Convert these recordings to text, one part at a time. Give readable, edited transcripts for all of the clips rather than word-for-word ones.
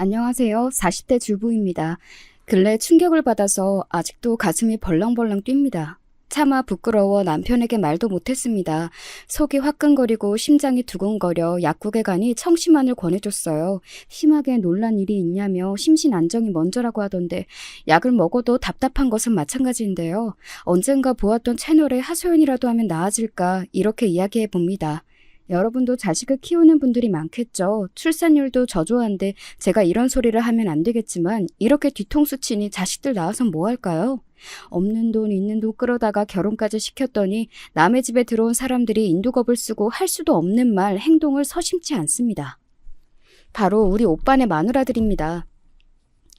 안녕하세요. 40대 주부입니다. 근래 충격을 받아서 아직도 가슴이 벌렁벌렁 뜁니다. 차마 부끄러워 남편에게 말도 못했습니다. 속이 화끈거리고 심장이 두근거려 약국에 가니 청심환을 권해줬어요. 심하게 놀란 일이 있냐며 심신 안정이 먼저라고 하던데 약을 먹어도 답답한 것은 마찬가지인데요. 언젠가 보았던 채널에 하소연이라도 하면 나아질까 이렇게 이야기해 봅니다. 여러분도 자식을 키우는 분들이 많겠죠. 출산율도 저조한데 제가 이런 소리를 하면 안 되겠지만 이렇게 뒤통수 치니 자식들 낳아서 뭐 할까요? 없는 돈 있는 돈 끌어다가 결혼까지 시켰더니 남의 집에 들어온 사람들이 인두겁을 쓰고 할 수도 없는 말, 행동을 서심치 않습니다. 바로 우리 오빠네 마누라들입니다.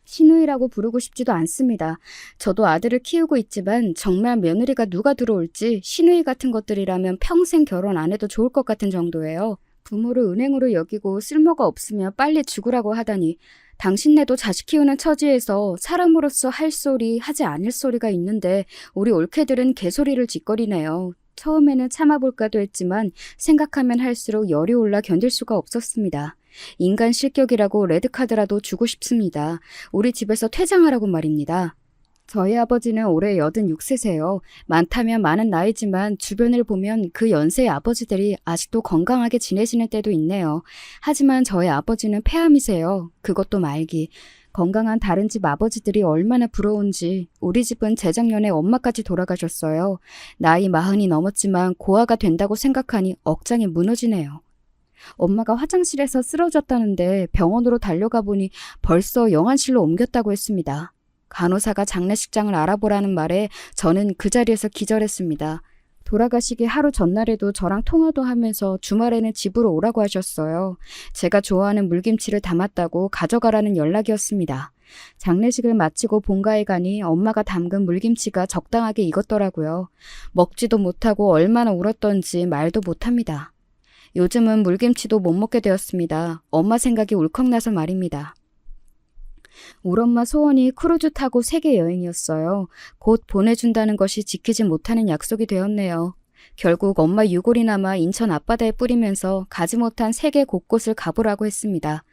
시누이라고 부르고 싶지도 않습니다. 저도 아들을 키우고 있지만 정말 며느리가 누가 들어올지 시누이 같은 것들이라면 평생 결혼 안 해도 좋을 것 같은 정도예요. 부모를 은행으로 여기고 쓸모가 없으면 빨리 죽으라고 하다니 당신네도 자식 키우는 처지에서 사람으로서 할 소리, 하지 않을 소리가 있는데 우리 올케들은 개소리를 짓거리네요. 처음에는 참아볼까도 했지만 생각하면 할수록 열이 올라 견딜 수가 없었습니다. 인간 실격이라고 레드카드라도 주고 싶습니다. 우리 집에서 퇴장하라고 말입니다. 저희 아버지는 올해 86세세요. 많다면 많은 나이지만 주변을 보면 그 연세의 아버지들이 아직도 건강하게 지내시는 때도 있네요. 하지만 저희 아버지는 폐암이세요. 그것도 말기. 건강한 다른 집 아버지들이 얼마나 부러운지 우리 집은 재작년에 엄마까지 돌아가셨어요. 나이 40이 넘었지만 고아가 된다고 생각하니 억장이 무너지네요. 엄마가 화장실에서 쓰러졌다는데 병원으로 달려가 보니 벌써 영안실로 옮겼다고 했습니다. 간호사가 장례식장을 알아보라는 말에 저는 그 자리에서 기절했습니다. 돌아가시기 하루 전날에도 저랑 통화도 하면서 주말에는 집으로 오라고 하셨어요. 제가 좋아하는 물김치를 담았다고 가져가라는 연락이었습니다. 장례식을 마치고 본가에 가니 엄마가 담근 물김치가 적당하게 익었더라고요. 먹지도 못하고 얼마나 울었던지 말도 못합니다. 요즘은 물김치도 못 먹게 되었습니다. 엄마 생각이 울컥나서 말입니다. 우리 엄마 소원이 크루즈 타고 세계 여행이었어요. 곧 보내준다는 것이 지키지 못하는 약속이 되었네요. 결국 엄마 유골이 남아 인천 앞바다에 뿌리면서 가지 못한 세계 곳곳을 가보라고 했습니다.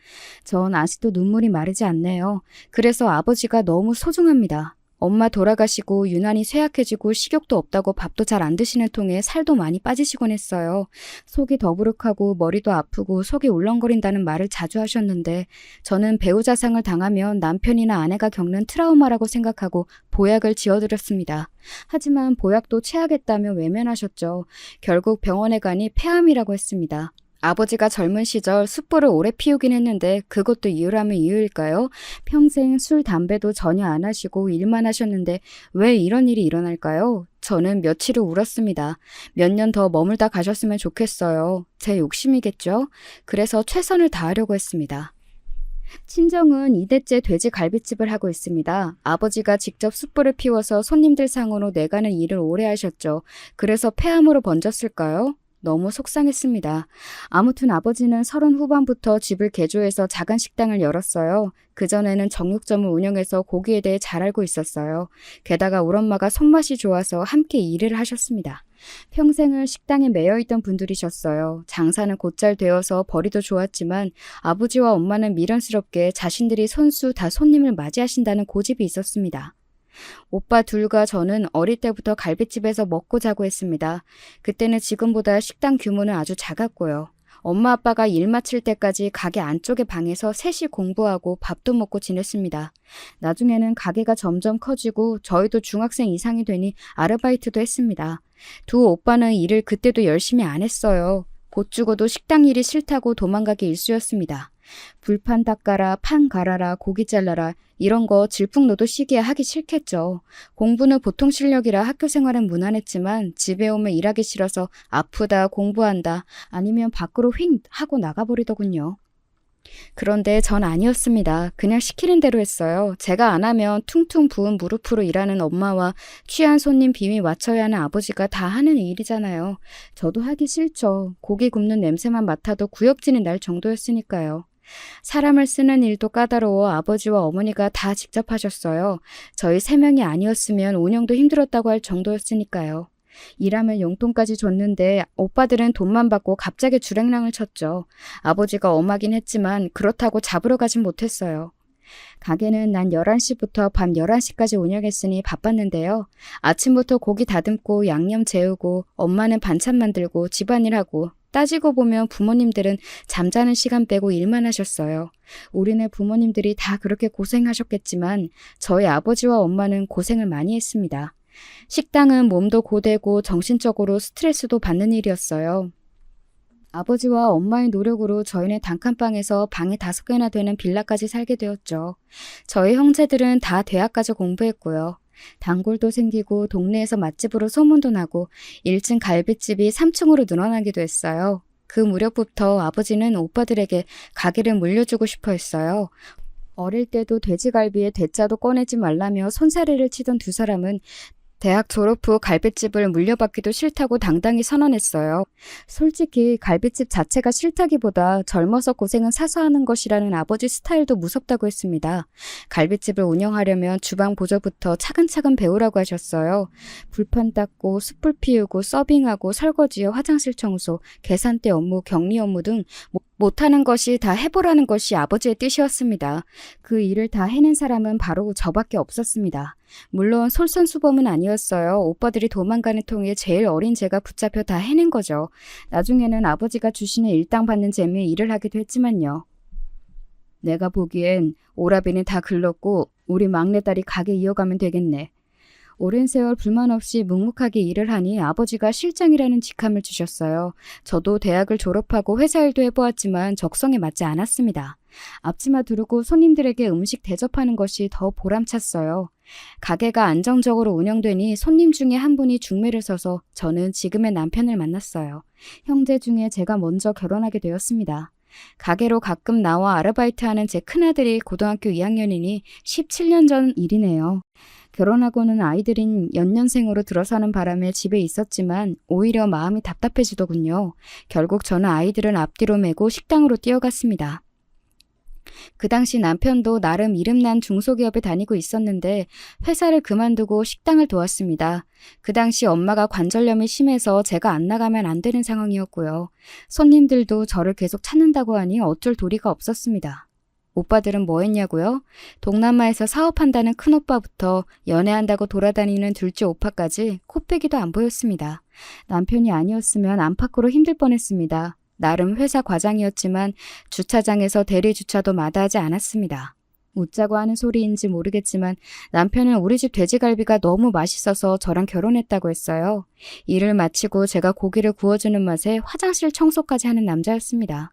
전 아직도 눈물이 마르지 않네요. 그래서 아버지가 너무 소중합니다. 엄마 돌아가시고 유난히 쇠약해지고 식욕도 없다고 밥도 잘 안 드시는 통에 살도 많이 빠지시곤 했어요. 속이 더부룩하고 머리도 아프고 속이 울렁거린다는 말을 자주 하셨는데 저는 배우자상을 당하면 남편이나 아내가 겪는 트라우마라고 생각하고 보약을 지어드렸습니다. 하지만 보약도 체하겠다며 외면하셨죠. 결국 병원에 가니 폐암이라고 했습니다. 아버지가 젊은 시절 숯불을 오래 피우긴 했는데 그것도 이유라면 이유일까요? 평생 술, 담배도 전혀 안 하시고 일만 하셨는데 왜 이런 일이 일어날까요? 저는 며칠을 울었습니다. 몇 년 더 머물다 가셨으면 좋겠어요. 제 욕심이겠죠? 그래서 최선을 다하려고 했습니다. 친정은 2대째 돼지 갈비집을 하고 있습니다. 아버지가 직접 숯불을 피워서 손님들 상으로 내가는 일을 오래 하셨죠. 그래서 폐암으로 번졌을까요? 너무 속상했습니다. 아무튼 아버지는 30 후반부터 집을 개조해서 작은 식당을 열었어요. 그전에는 정육점을 운영해서 고기에 대해 잘 알고 있었어요. 게다가 우리 엄마가 손맛이 좋아서 함께 일을 하셨습니다. 평생을 식당에 매여있던 분들이셨어요. 장사는 곧잘 되어서 벌이도 좋았지만 아버지와 엄마는 미련스럽게 자신들이 손수 다 손님을 맞이하신다는 고집이 있었습니다. 오빠 둘과 저는 어릴 때부터 갈비집에서 먹고 자고 했습니다. 그때는 지금보다 식당 규모는 아주 작았고요. 엄마 아빠가 일 마칠 때까지 가게 안쪽의 방에서 셋이 공부하고 밥도 먹고 지냈습니다. 나중에는 가게가 점점 커지고 저희도 중학생 이상이 되니 아르바이트도 했습니다. 두 오빠는 일을 그때도 열심히 안 했어요. 곧 죽어도 식당 일이 싫다고 도망가기 일쑤였습니다. 불판 닦아라, 판 갈아라, 고기 잘라라 이런 거 질풍노도 시기에 하기 싫겠죠. 공부는 보통 실력이라 학교 생활은 무난했지만 집에 오면 일하기 싫어서 아프다, 공부한다 아니면 밖으로 휙 하고 나가버리더군요. 그런데 전 아니었습니다. 그냥 시키는 대로 했어요. 제가 안 하면 퉁퉁 부은 무릎으로 일하는 엄마와 취한 손님 비위 맞춰야 하는 아버지가 다 하는 일이잖아요. 저도 하기 싫죠. 고기 굽는 냄새만 맡아도 구역질이 날 정도였으니까요. 사람을 쓰는 일도 까다로워 아버지와 어머니가 다 직접 하셨어요. 저희 3명이 아니었으면 운영도 힘들었다고 할 정도였으니까요. 일하면 용돈까지 줬는데 오빠들은 돈만 받고 갑자기 주랭랑을 쳤죠. 아버지가 엄하긴 했지만 그렇다고 잡으러 가진 못했어요. 가게는 난 11시부터 밤 11시까지 운영했으니 바빴는데요. 아침부터 고기 다듬고 양념 재우고 엄마는 반찬 만들고 집안일하고 따지고 보면 부모님들은 잠자는 시간 빼고 일만 하셨어요. 우리네 부모님들이 다 그렇게 고생하셨겠지만 저희 아버지와 엄마는 고생을 많이 했습니다. 식당은 몸도 고되고 정신적으로 스트레스도 받는 일이었어요. 아버지와 엄마의 노력으로 저희는 단칸방에서 방이 5개나 되는 빌라까지 살게 되었죠. 저희 형제들은 다 대학까지 공부했고요. 단골도 생기고 동네에서 맛집으로 소문도 나고 1층 갈비집이 3층으로 늘어나기도 했어요. 그 무렵부터 아버지는 오빠들에게 가게를 물려주고 싶어 했어요. 어릴 때도 돼지갈비에 대짜도 꺼내지 말라며 손사래를 치던 두 사람은 대학 졸업 후 갈비집을 물려받기도 싫다고 당당히 선언했어요. 솔직히 갈비집 자체가 싫다기보다 젊어서 고생은 사서 하는 것이라는 아버지 스타일도 무섭다고 했습니다. 갈비집을 운영하려면 주방 보조부터 차근차근 배우라고 하셨어요. 불판 닦고 숯불 피우고 서빙하고 설거지에 화장실 청소, 계산대 업무, 격리 업무 등 못하는 것이 다 해보라는 것이 아버지의 뜻이었습니다. 그 일을 다 해낸 사람은 바로 저밖에 없었습니다. 물론 솔선수범은 아니었어요. 오빠들이 도망가는 통에 제일 어린 제가 붙잡혀 다 해낸 거죠. 나중에는 아버지가 주시는 일당 받는 재미에 일을 하기도 했지만요. 내가 보기엔 오라비는 다 글렀고 우리 막내딸이 가게 이어가면 되겠네. 오랜 세월 불만 없이 묵묵하게 일을 하니 아버지가 실장이라는 직함을 주셨어요. 저도 대학을 졸업하고 회사 일도 해보았지만 적성에 맞지 않았습니다. 앞치마 두르고 손님들에게 음식 대접하는 것이 더 보람찼어요. 가게가 안정적으로 운영되니 손님 중에 한 분이 중매를 서서 저는 지금의 남편을 만났어요. 형제 중에 제가 먼저 결혼하게 되었습니다. 가게로 가끔 나와 아르바이트하는 제 큰아들이 고등학교 2학년이니 17년 전 일이네요. 결혼하고는 아이들인 연년생으로 들어서는 바람에 집에 있었지만 오히려 마음이 답답해지더군요. 결국 저는 아이들은 앞뒤로 메고 식당으로 뛰어갔습니다. 그 당시 남편도 나름 이름난 중소기업에 다니고 있었는데 회사를 그만두고 식당을 도왔습니다. 그 당시 엄마가 관절염이 심해서 제가 안 나가면 안 되는 상황이었고요. 손님들도 저를 계속 찾는다고 하니 어쩔 도리가 없었습니다. 오빠들은 뭐 했냐고요? 동남아에서 사업한다는 큰오빠부터 연애한다고 돌아다니는 둘째 오빠까지 코빼기도 안 보였습니다. 남편이 아니었으면 안팎으로 힘들 뻔했습니다. 나름 회사 과장이었지만 주차장에서 대리 주차도 마다하지 않았습니다. 웃자고 하는 소리인지 모르겠지만 남편은 우리 집 돼지갈비가 너무 맛있어서 저랑 결혼했다고 했어요. 일을 마치고 제가 고기를 구워주는 맛에 화장실 청소까지 하는 남자였습니다.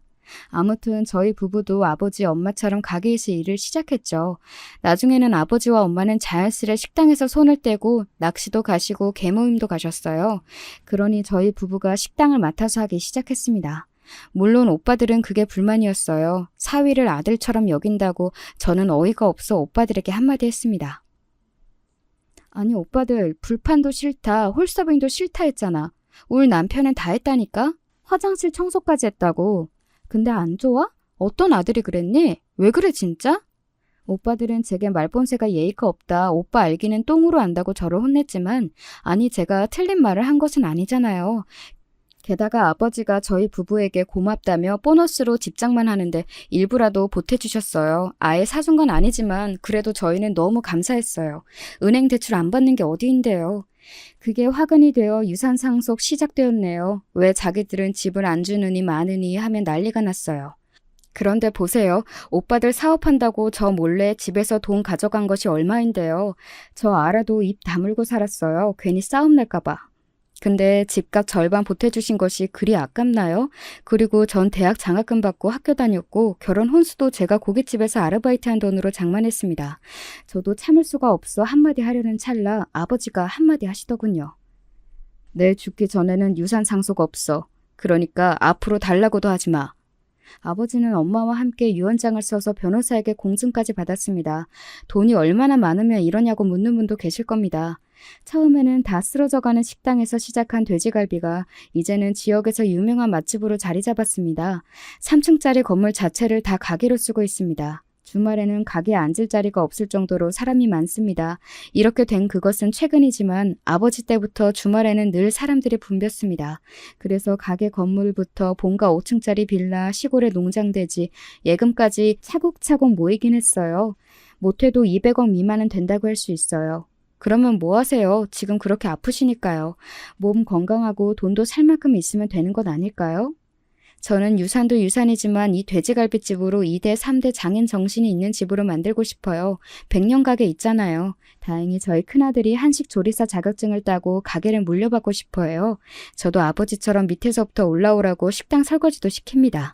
아무튼 저희 부부도 아버지 엄마처럼 가게에서 일을 시작했죠. 나중에는 아버지와 엄마는 자연스레 식당에서 손을 떼고 낚시도 가시고 개모임도 가셨어요. 그러니 저희 부부가 식당을 맡아서 하기 시작했습니다. 물론 오빠들은 그게 불만이었어요. 사위를 아들처럼 여긴다고 저는 어이가 없어 오빠들에게 한마디 했습니다. 아니 오빠들 불판도 싫다, 홀서빙도 싫다 했잖아. 우리 남편은 다 했다니까? 화장실 청소까지 했다고. 근데 안 좋아? 어떤 아들이 그랬니? 왜 그래 진짜? 오빠들은 제게 말본새가 예의가 없다. 오빠 알기는 똥으로 안다고 저를 혼냈지만 아니 제가 틀린 말을 한 것은 아니잖아요. 게다가 아버지가 저희 부부에게 고맙다며 보너스로 집장만 하는데 일부라도 보태주셨어요. 아예 사준 건 아니지만 그래도 저희는 너무 감사했어요. 은행 대출 안 받는 게 어디인데요. 그게 화근이 되어 유산 상속 시작되었네요. 왜 자기들은 집을 안 주느니 마느니 하면 난리가 났어요. 그런데 보세요. 오빠들 사업한다고 저 몰래 집에서 돈 가져간 것이 얼마인데요. 저 알아도 입 다물고 살았어요. 괜히 싸움 날까 봐. 근데 집값 절반 보태주신 것이 그리 아깝나요? 그리고 전 대학 장학금 받고 학교 다녔고 결혼 혼수도 제가 고깃집에서 아르바이트한 돈으로 장만했습니다. 저도 참을 수가 없어 한마디 하려는 찰나 아버지가 한마디 하시더군요. 내 죽기 전에는 유산 상속 없어. 그러니까 앞으로 달라고도 하지 마. 아버지는 엄마와 함께 유언장을 써서 변호사에게 공증까지 받았습니다. 돈이 얼마나 많으면 이러냐고 묻는 분도 계실 겁니다. 처음에는 다 쓰러져가는 식당에서 시작한 돼지갈비가 이제는 지역에서 유명한 맛집으로 자리 잡았습니다. 3층짜리 건물 자체를 다 가게로 쓰고 있습니다. 주말에는 가게에 앉을 자리가 없을 정도로 사람이 많습니다. 이렇게 된 그것은 최근이지만 아버지 때부터 주말에는 늘 사람들이 붐볐습니다. 그래서 가게 건물부터 본가 5층짜리 빌라, 시골의 농장돼지, 예금까지 차곡차곡 모이긴 했어요. 못해도 200억 미만은 된다고 할 수 있어요. 그러면 뭐 하세요? 지금 그렇게 아프시니까요. 몸 건강하고 돈도 살 만큼 있으면 되는 것 아닐까요? 저는 유산도 유산이지만 이 돼지갈비집으로 2대, 3대 장인 정신이 있는 집으로 만들고 싶어요. 100년 가게 있잖아요. 다행히 저희 큰아들이 한식 조리사 자격증을 따고 가게를 물려받고 싶어 해요. 저도 아버지처럼 밑에서부터 올라오라고 식당 설거지도 시킵니다.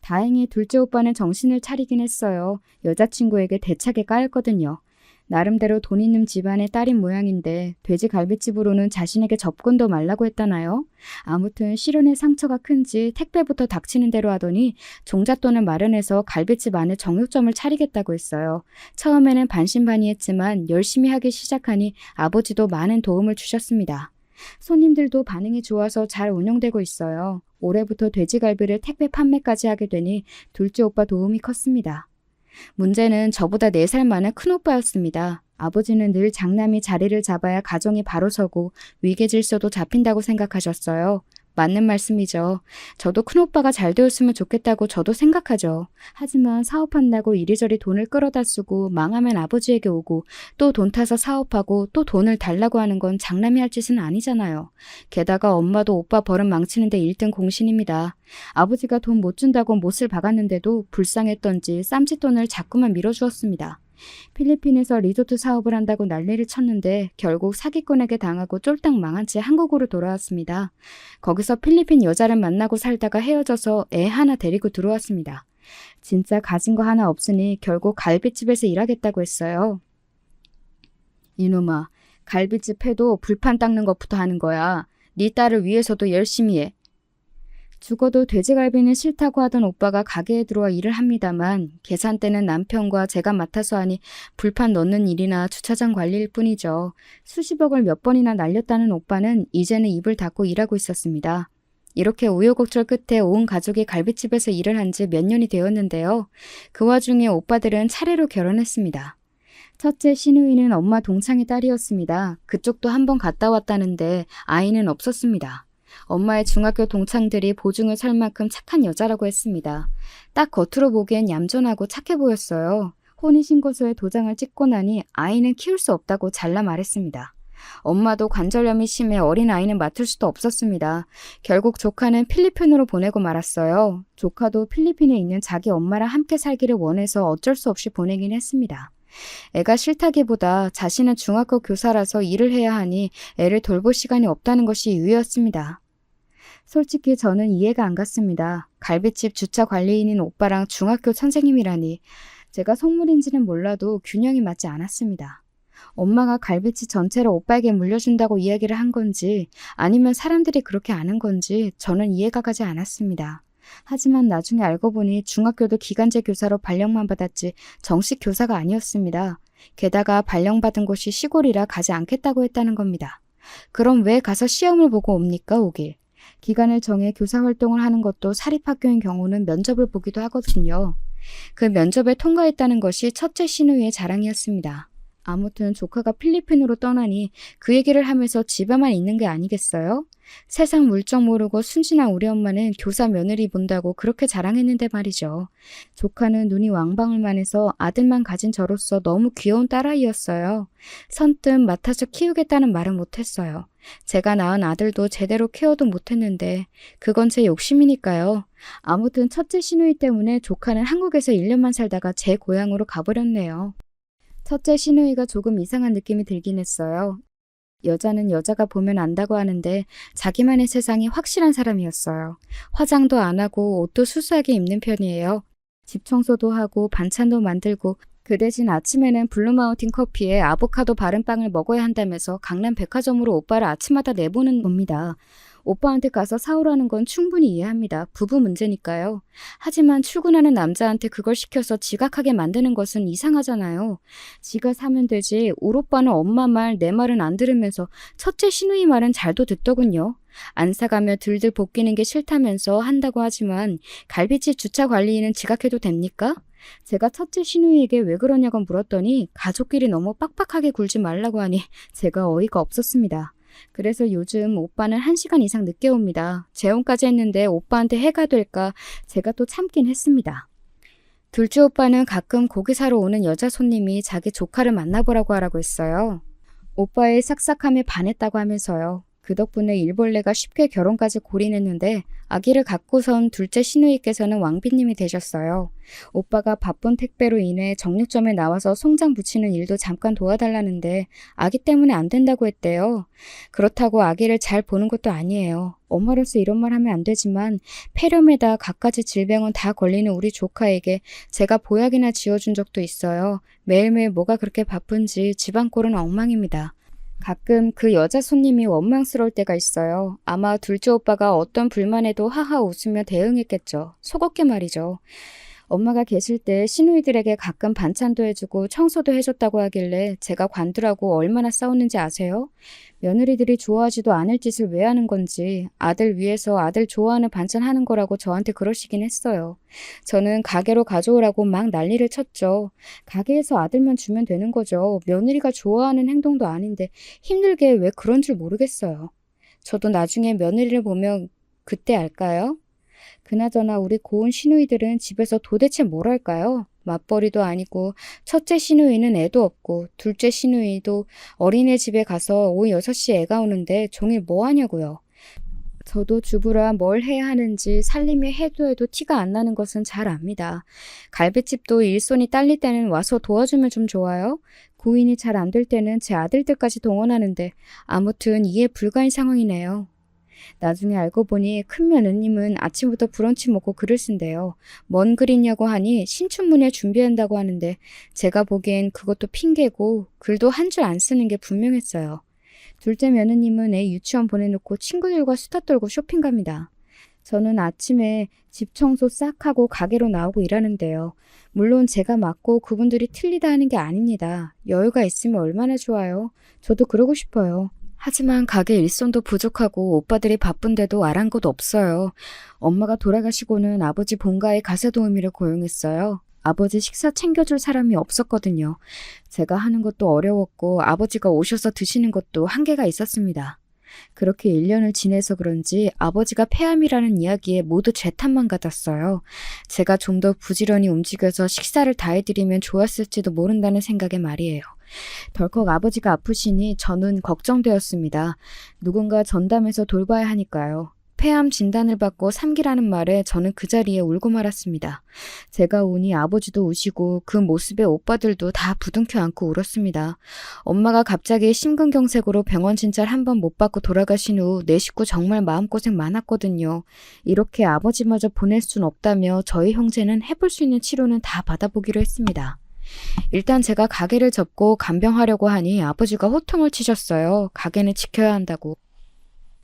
다행히 둘째 오빠는 정신을 차리긴 했어요. 여자친구에게 대차게 까였거든요. 나름대로 돈 있는 집안의 딸인 모양인데 돼지갈비집으로는 자신에게 접근도 말라고 했다나요? 아무튼 시련의 상처가 큰지 택배부터 닥치는 대로 하더니 종잣돈을 마련해서 갈비집 안에 정육점을 차리겠다고 했어요. 처음에는 반신반의했지만 열심히 하기 시작하니 아버지도 많은 도움을 주셨습니다. 손님들도 반응이 좋아서 잘 운영되고 있어요. 올해부터 돼지갈비를 택배 판매까지 하게 되니 둘째 오빠 도움이 컸습니다. 문제는 저보다 4살 많은 큰오빠였습니다. 아버지는 늘 장남이 자리를 잡아야 가정이 바로 서고 위계 질서도 잡힌다고 생각하셨어요. 맞는 말씀이죠. 저도 큰오빠가 잘 되었으면 좋겠다고 저도 생각하죠. 하지만 사업한다고 이리저리 돈을 끌어다 쓰고 망하면 아버지에게 오고 또 돈 타서 사업하고 또 돈을 달라고 하는 건 장남이 할 짓은 아니잖아요. 게다가 엄마도 오빠 버릇 망치는데 1등 공신입니다. 아버지가 돈 못 준다고 못을 박았는데도 불쌍했던지 쌈짓돈을 자꾸만 밀어주었습니다. 필리핀에서 리조트 사업을 한다고 난리를 쳤는데 결국 사기꾼에게 당하고 쫄딱 망한 채 한국으로 돌아왔습니다. 거기서 필리핀 여자를 만나고 살다가 헤어져서 애 하나 데리고 들어왔습니다. 진짜 가진 거 하나 없으니 결국 갈비집에서 일하겠다고 했어요. 이놈아, 갈비집 해도 불판 닦는 것부터 하는 거야. 네 딸을 위해서도 열심히 해. 죽어도 돼지갈비는 싫다고 하던 오빠가 가게에 들어와 일을 합니다만 계산대는 남편과 제가 맡아서 하니 불판 넣는 일이나 주차장 관리일 뿐이죠. 수십억을 몇 번이나 날렸다는 오빠는 이제는 입을 닫고 일하고 있었습니다. 이렇게 우여곡절 끝에 온 가족이 갈비집에서 일을 한 지 몇 년이 되었는데요. 그 와중에 오빠들은 차례로 결혼했습니다. 첫째 시누이는 엄마 동창의 딸이었습니다. 그쪽도 한번 갔다 왔다는데 아이는 없었습니다. 엄마의 중학교 동창들이 보증을 설 만큼 착한 여자라고 했습니다. 딱 겉으로 보기엔 얌전하고 착해 보였어요. 혼인신고서에 도장을 찍고 나니 아이는 키울 수 없다고 잘라 말했습니다. 엄마도 관절염이 심해 어린 아이는 맡을 수도 없었습니다. 결국 조카는 필리핀으로 보내고 말았어요. 조카도 필리핀에 있는 자기 엄마랑 함께 살기를 원해서 어쩔 수 없이 보내긴 했습니다. 애가 싫다기보다 자신은 중학교 교사라서 일을 해야 하니 애를 돌볼 시간이 없다는 것이 이유였습니다. 솔직히 저는 이해가 안 갔습니다. 갈비집 주차 관리인인 오빠랑 중학교 선생님이라니. 제가 속물인지는 몰라도 균형이 맞지 않았습니다. 엄마가 갈비집 전체를 오빠에게 물려준다고 이야기를 한 건지 아니면 사람들이 그렇게 아는 건지 저는 이해가 가지 않았습니다. 하지만 나중에 알고 보니 중학교도 기간제 교사로 발령만 받았지 정식 교사가 아니었습니다. 게다가 발령받은 곳이 시골이라 가지 않겠다고 했다는 겁니다. 그럼 왜 가서 시험을 보고 옵니까, 오길? 기간을 정해 교사 활동을 하는 것도 사립학교인 경우는 면접을 보기도 하거든요. 그 면접에 통과했다는 것이 첫째 시누이의 자랑이었습니다. 아무튼 조카가 필리핀으로 떠나니 그 얘기를 하면서 집에만 있는 게 아니겠어요? 세상 물정 모르고 순진한 우리 엄마는 교사 며느리 본다고 그렇게 자랑했는데 말이죠. 조카는 눈이 왕방울만 해서 아들만 가진 저로서 너무 귀여운 딸아이였어요. 선뜻 맡아서 키우겠다는 말은 못했어요. 제가 낳은 아들도 제대로 케어도 못했는데 그건 제 욕심이니까요. 아무튼 첫째 시누이 때문에 조카는 한국에서 1년만 살다가 제 고향으로 가버렸네요. 첫째 시누이가 조금 이상한 느낌이 들긴 했어요. 여자는 여자가 보면 안다고 하는데 자기만의 세상이 확실한 사람이었어요. 화장도 안 하고 옷도 수수하게 입는 편이에요. 집 청소도 하고 반찬도 만들고 그 대신 아침에는 블루마운틴 커피에 아보카도 바른 빵을 먹어야 한다면서 강남 백화점으로 오빠를 아침마다 내보는 겁니다. 오빠한테 가서 사오라는 건 충분히 이해합니다. 부부 문제니까요. 하지만 출근하는 남자한테 그걸 시켜서 지각하게 만드는 것은 이상하잖아요. 지가 사면 되지. 울 오빠는 엄마 말, 내 말은 안 들으면서 첫째 시누이 말은 잘도 듣더군요. 안 사가며 들들 볶이는 게 싫다면서 한다고 하지만 갈비집 주차 관리인은 지각해도 됩니까? 제가 첫째 시누이에게 왜 그러냐고 물었더니 가족끼리 너무 빡빡하게 굴지 말라고 하니 제가 어이가 없었습니다. 그래서 요즘 오빠는 1시간 이상 늦게 옵니다. 재혼까지 했는데 오빠한테 해가 될까 제가 또 참긴 했습니다. 둘째 오빠는 가끔 고기 사러 오는 여자 손님이 자기 조카를 만나보라고 하라고 했어요. 오빠의 싹싹함에 반했다고 하면서요. 그 덕분에 일벌레가 쉽게 결혼까지 골인했는데 아기를 갖고선 둘째 시누이께서는 왕비님이 되셨어요. 오빠가 바쁜 택배로 인해 정육점에 나와서 송장 붙이는 일도 잠깐 도와달라는데 아기 때문에 안 된다고 했대요. 그렇다고 아기를 잘 보는 것도 아니에요. 엄마로서 이런 말 하면 안 되지만 폐렴에다 갖가지 질병은 다 걸리는 우리 조카에게 제가 보약이나 지어준 적도 있어요. 매일매일 뭐가 그렇게 바쁜지 집안 꼴은 엉망입니다. 가끔 그 여자 손님이 원망스러울 때가 있어요. 아마 둘째 오빠가 어떤 불만에도 하하 웃으며 대응했겠죠. 속었게 말이죠. 엄마가 계실 때 시누이들에게 가끔 반찬도 해주고 청소도 해줬다고 하길래 제가 관두라고 얼마나 싸웠는지 아세요? 며느리들이 좋아하지도 않을 짓을 왜 하는 건지 아들 위해서 아들 좋아하는 반찬 하는 거라고 저한테 그러시긴 했어요. 저는 가게로 가져오라고 막 난리를 쳤죠. 가게에서 아들만 주면 되는 거죠. 며느리가 좋아하는 행동도 아닌데 힘들게 왜 그런 줄 모르겠어요. 저도 나중에 며느리를 보면 그때 알까요? 그나저나 우리 고운 시누이들은 집에서 도대체 뭘 할까요? 맞벌이도 아니고 첫째 시누이는 애도 없고 둘째 시누이도 어린애집에 가서 오후 6시에 애가 오는데 종일 뭐 하냐고요. 저도 주부라 뭘 해야 하는지 살림이 해도 티가 안 나는 것은 잘 압니다. 갈비집도 일손이 딸릴 때는 와서 도와주면 좀 좋아요. 구인이 잘 안 될 때는 제 아들들까지 동원하는데 아무튼 이해 불가인 상황이네요. 나중에 알고 보니 큰 며느님은 아침부터 브런치 먹고 글을 쓴대요. 뭔 글이냐고 하니 신춘문예 준비한다고 하는데 제가 보기엔 그것도 핑계고 글도 한 줄 안 쓰는 게 분명했어요. 둘째 며느님은 애 유치원 보내놓고 친구들과 수다 떨고 쇼핑 갑니다. 저는 아침에 집 청소 싹 하고 가게로 나오고 일하는데요. 물론 제가 맞고 그분들이 틀리다 하는 게 아닙니다. 여유가 있으면 얼마나 좋아요. 저도 그러고 싶어요. 하지만 가게 일손도 부족하고 오빠들이 바쁜데도 아랑곳 없어요. 엄마가 돌아가시고는 아버지 본가에 가사도우미를 고용했어요. 아버지 식사 챙겨줄 사람이 없었거든요. 제가 하는 것도 어려웠고 아버지가 오셔서 드시는 것도 한계가 있었습니다. 그렇게 1년을 지내서 그런지 아버지가 폐암이라는 이야기에 모두 제 탓만 같았어요. 제가 좀 더 부지런히 움직여서 식사를 다 해드리면 좋았을지도 모른다는 생각에 말이에요. 덜컥 아버지가 아프시니 저는 걱정되었습니다. 누군가 전담해서 돌봐야 하니까요. 폐암 진단을 받고 3기라는 말에 저는 그 자리에 울고 말았습니다. 제가 우니 아버지도 우시고 그 모습에 오빠들도 다 부둥켜 안고 울었습니다. 엄마가 갑자기 심근경색으로 병원 진찰 한 번 못 받고 돌아가신 후 내 식구 정말 마음고생 많았거든요. 이렇게 아버지마저 보낼 순 없다며 저희 형제는 해볼 수 있는 치료는 다 받아보기로 했습니다. 일단 제가 가게를 접고 간병하려고 하니 아버지가 호통을 치셨어요. 가게는 지켜야 한다고.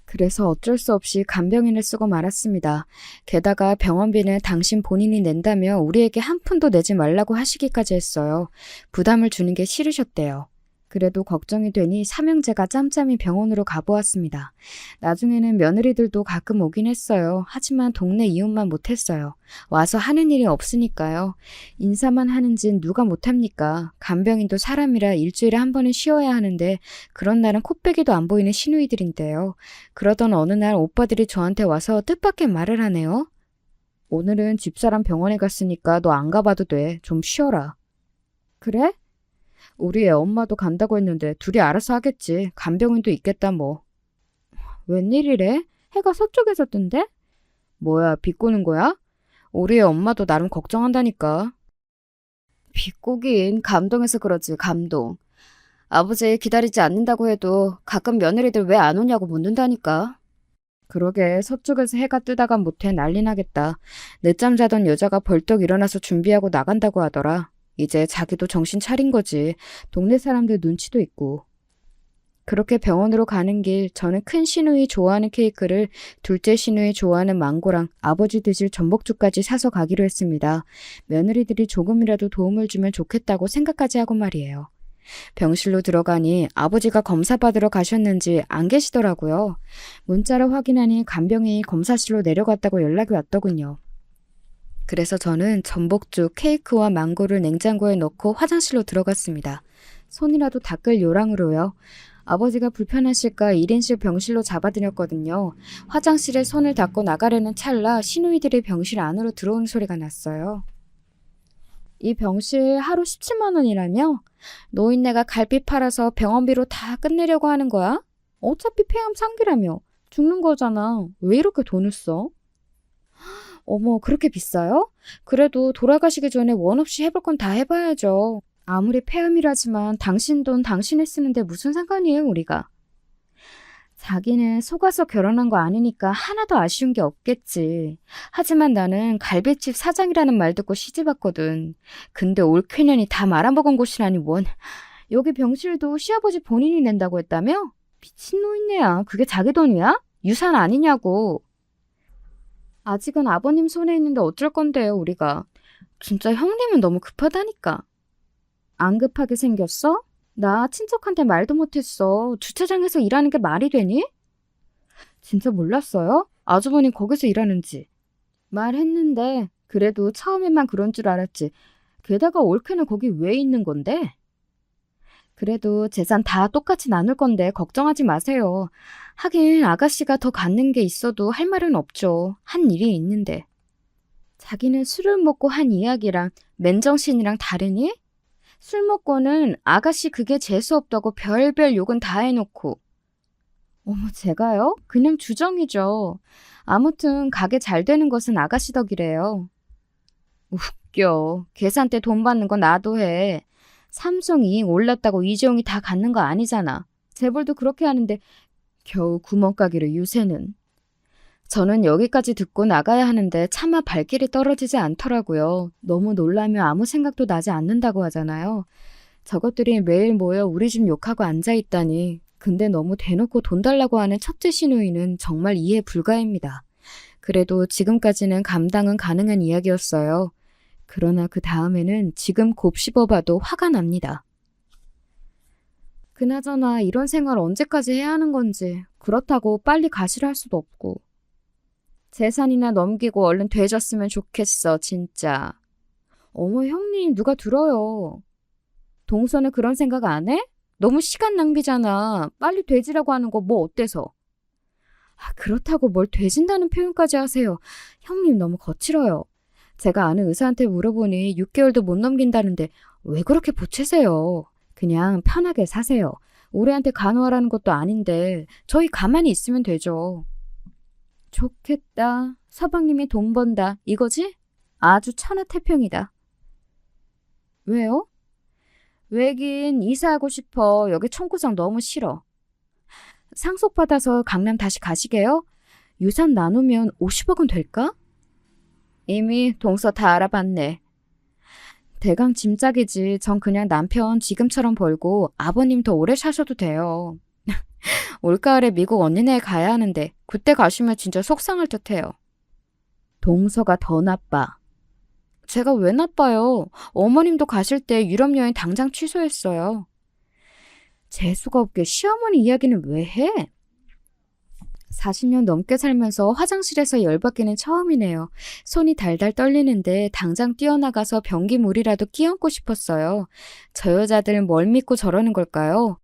그래서 어쩔 수 없이 간병인을 쓰고 말았습니다. 게다가 병원비는 당신 본인이 낸다며 우리에게 한 푼도 내지 말라고 하시기까지 했어요. 부담을 주는 게 싫으셨대요. 그래도 걱정이 되니 삼형제가 짬짬이 병원으로 가보았습니다. 나중에는 며느리들도 가끔 오긴 했어요. 하지만 동네 이웃만 못했어요. 와서 하는 일이 없으니까요. 인사만 하는 짓 누가 못합니까? 간병인도 사람이라 일주일에 한 번은 쉬어야 하는데 그런 날은 코빼기도 안 보이는 시누이들인데요. 그러던 어느 날 오빠들이 저한테 와서 뜻밖의 말을 하네요. 오늘은 집사람 병원에 갔으니까 너 안 가봐도 돼. 좀 쉬어라. 그래? 우리 애 엄마도 간다고 했는데 둘이 알아서 하겠지. 간병인도 있겠다 뭐. 웬일이래? 해가 서쪽에서 뜬대? 뭐야, 비꼬는 거야? 우리 애 엄마도 나름 걱정한다니까. 비꼬긴 감동해서 그러지, 감동. 아버지 기다리지 않는다고 해도 가끔 며느리들 왜 안 오냐고 묻는다니까. 그러게 서쪽에서 해가 뜨다가 못해 난리 나겠다. 늦잠 자던 여자가 벌떡 일어나서 준비하고 나간다고 하더라. 이제 자기도 정신 차린 거지. 동네 사람들 눈치도 있고. 그렇게 병원으로 가는 길 저는 큰 시누이 좋아하는 케이크를 둘째 시누이 좋아하는 망고랑 아버지 드실 전복죽까지 사서 가기로 했습니다. 며느리들이 조금이라도 도움을 주면 좋겠다고 생각까지 하고 말이에요. 병실로 들어가니 아버지가 검사 받으러 가셨는지 안 계시더라고요. 문자로 확인하니 간병인이 검사실로 내려갔다고 연락이 왔더군요. 그래서 저는 전복죽, 케이크와 망고를 냉장고에 넣고 화장실로 들어갔습니다. 손이라도 닦을 요량으로요. 아버지가 불편하실까 1인실 병실로 잡아드렸거든요. 화장실에 손을 닦고 나가려는 찰나 시누이들이 병실 안으로 들어오는 소리가 났어요. 이 병실 하루 17만 원이라며? 노인네가 갈비 팔아서 병원비로 다 끝내려고 하는 거야? 어차피 폐암 상기라며. 죽는 거잖아. 왜 이렇게 돈을 써? 어머, 그렇게 비싸요? 그래도 돌아가시기 전에 원 없이 해볼 건 다 해봐야죠. 아무리 폐암이라지만 당신 돈 당신이 쓰는데 무슨 상관이에요, 우리가. 자기는 속아서 결혼한 거 아니니까 하나도 아쉬운 게 없겠지. 하지만 나는 갈비집 사장이라는 말 듣고 시집 왔거든. 근데 올 쾌년이 다 말아먹은 곳이라니 원. 여기 병실도 시아버지 본인이 낸다고 했다며? 미친노인네야. 그게 자기 돈이야? 유산 아니냐고. 아직은 아버님 손에 있는데 어쩔 건데요, 우리가. 진짜 형님은 너무 급하다니까. 안 급하게 생겼어? 나 친척한테 말도 못했어. 주차장에서 일하는 게 말이 되니? 진짜 몰랐어요? 아주버님 거기서 일하는지. 말했는데 그래도 처음에만 그런 줄 알았지. 게다가 올케는 거기 왜 있는 건데? 그래도 재산 다 똑같이 나눌 건데 걱정하지 마세요. 하긴 아가씨가 더 갖는 게 있어도 할 말은 없죠. 한 일이 있는데. 자기는 술을 먹고 한 이야기랑 맨정신이랑 다르니? 술 먹고는 아가씨 그게 재수없다고 별별 욕은 다 해놓고. 어머, 제가요? 그냥 주정이죠. 아무튼 가게 잘 되는 것은 아가씨 덕이래요. 웃겨. 계산 때 돈 받는 거 나도 해. 삼성 이익 올랐다고 이재용이 다 갖는 거 아니잖아. 재벌도 그렇게 하는데 겨우 구멍가게로 유세는. 저는 여기까지 듣고 나가야 하는데 차마 발길이 떨어지지 않더라고요. 너무 놀라며 아무 생각도 나지 않는다고 하잖아요. 저것들이 매일 모여 우리 집 욕하고 앉아있다니. 근데 너무 대놓고 돈 달라고 하는 첫째 시누이는 정말 이해 불가입니다. 그래도 지금까지는 감당은 가능한 이야기였어요. 그러나 그 다음에는 지금 곱씹어봐도 화가 납니다. 그나저나 이런 생활 언제까지 해야 하는 건지. 그렇다고 빨리 가시라 할 수도 없고. 재산이나 넘기고 얼른 되졌으면 좋겠어, 진짜. 어머, 형님, 누가 들어요. 동서는 그런 생각 안 해? 너무 시간 낭비잖아. 빨리 되지라고 하는 거 뭐 어때서? 그렇다고 뭘 되진다는 표현까지 하세요. 형님 너무 거칠어요. 제가 아는 의사한테 물어보니 6개월도 못 넘긴다는데 왜 그렇게 보채세요? 그냥 편하게 사세요. 우리한테 간호하라는 것도 아닌데 저희 가만히 있으면 되죠. 좋겠다. 서방님이 돈 번다. 이거지? 아주 천하태평이다. 왜요? 왜긴 이사하고 싶어. 여기 청구장 너무 싫어. 상속받아서 강남 다시 가시게요? 유산 나누면 50억은 될까? 이미 동서 다 알아봤네. 대강 짐짝이지. 전 그냥 남편 지금처럼 벌고 아버님 더 오래 사셔도 돼요. 올가을에 미국 언니네 가야 하는데 그때 가시면 진짜 속상할 듯해요. 동서가 더 나빠. 제가 왜 나빠요? 어머님도 가실 때 유럽 여행 당장 취소했어요. 재수가 없게 시어머니 이야기는 왜 해? 40년 넘게 살면서 화장실에서 열받기는 처음이네요. 손이 달달 떨리는데 당장 뛰어나가서 변기물이라도 끼얹고 싶었어요. 저 여자들 뭘 믿고 저러는 걸까요?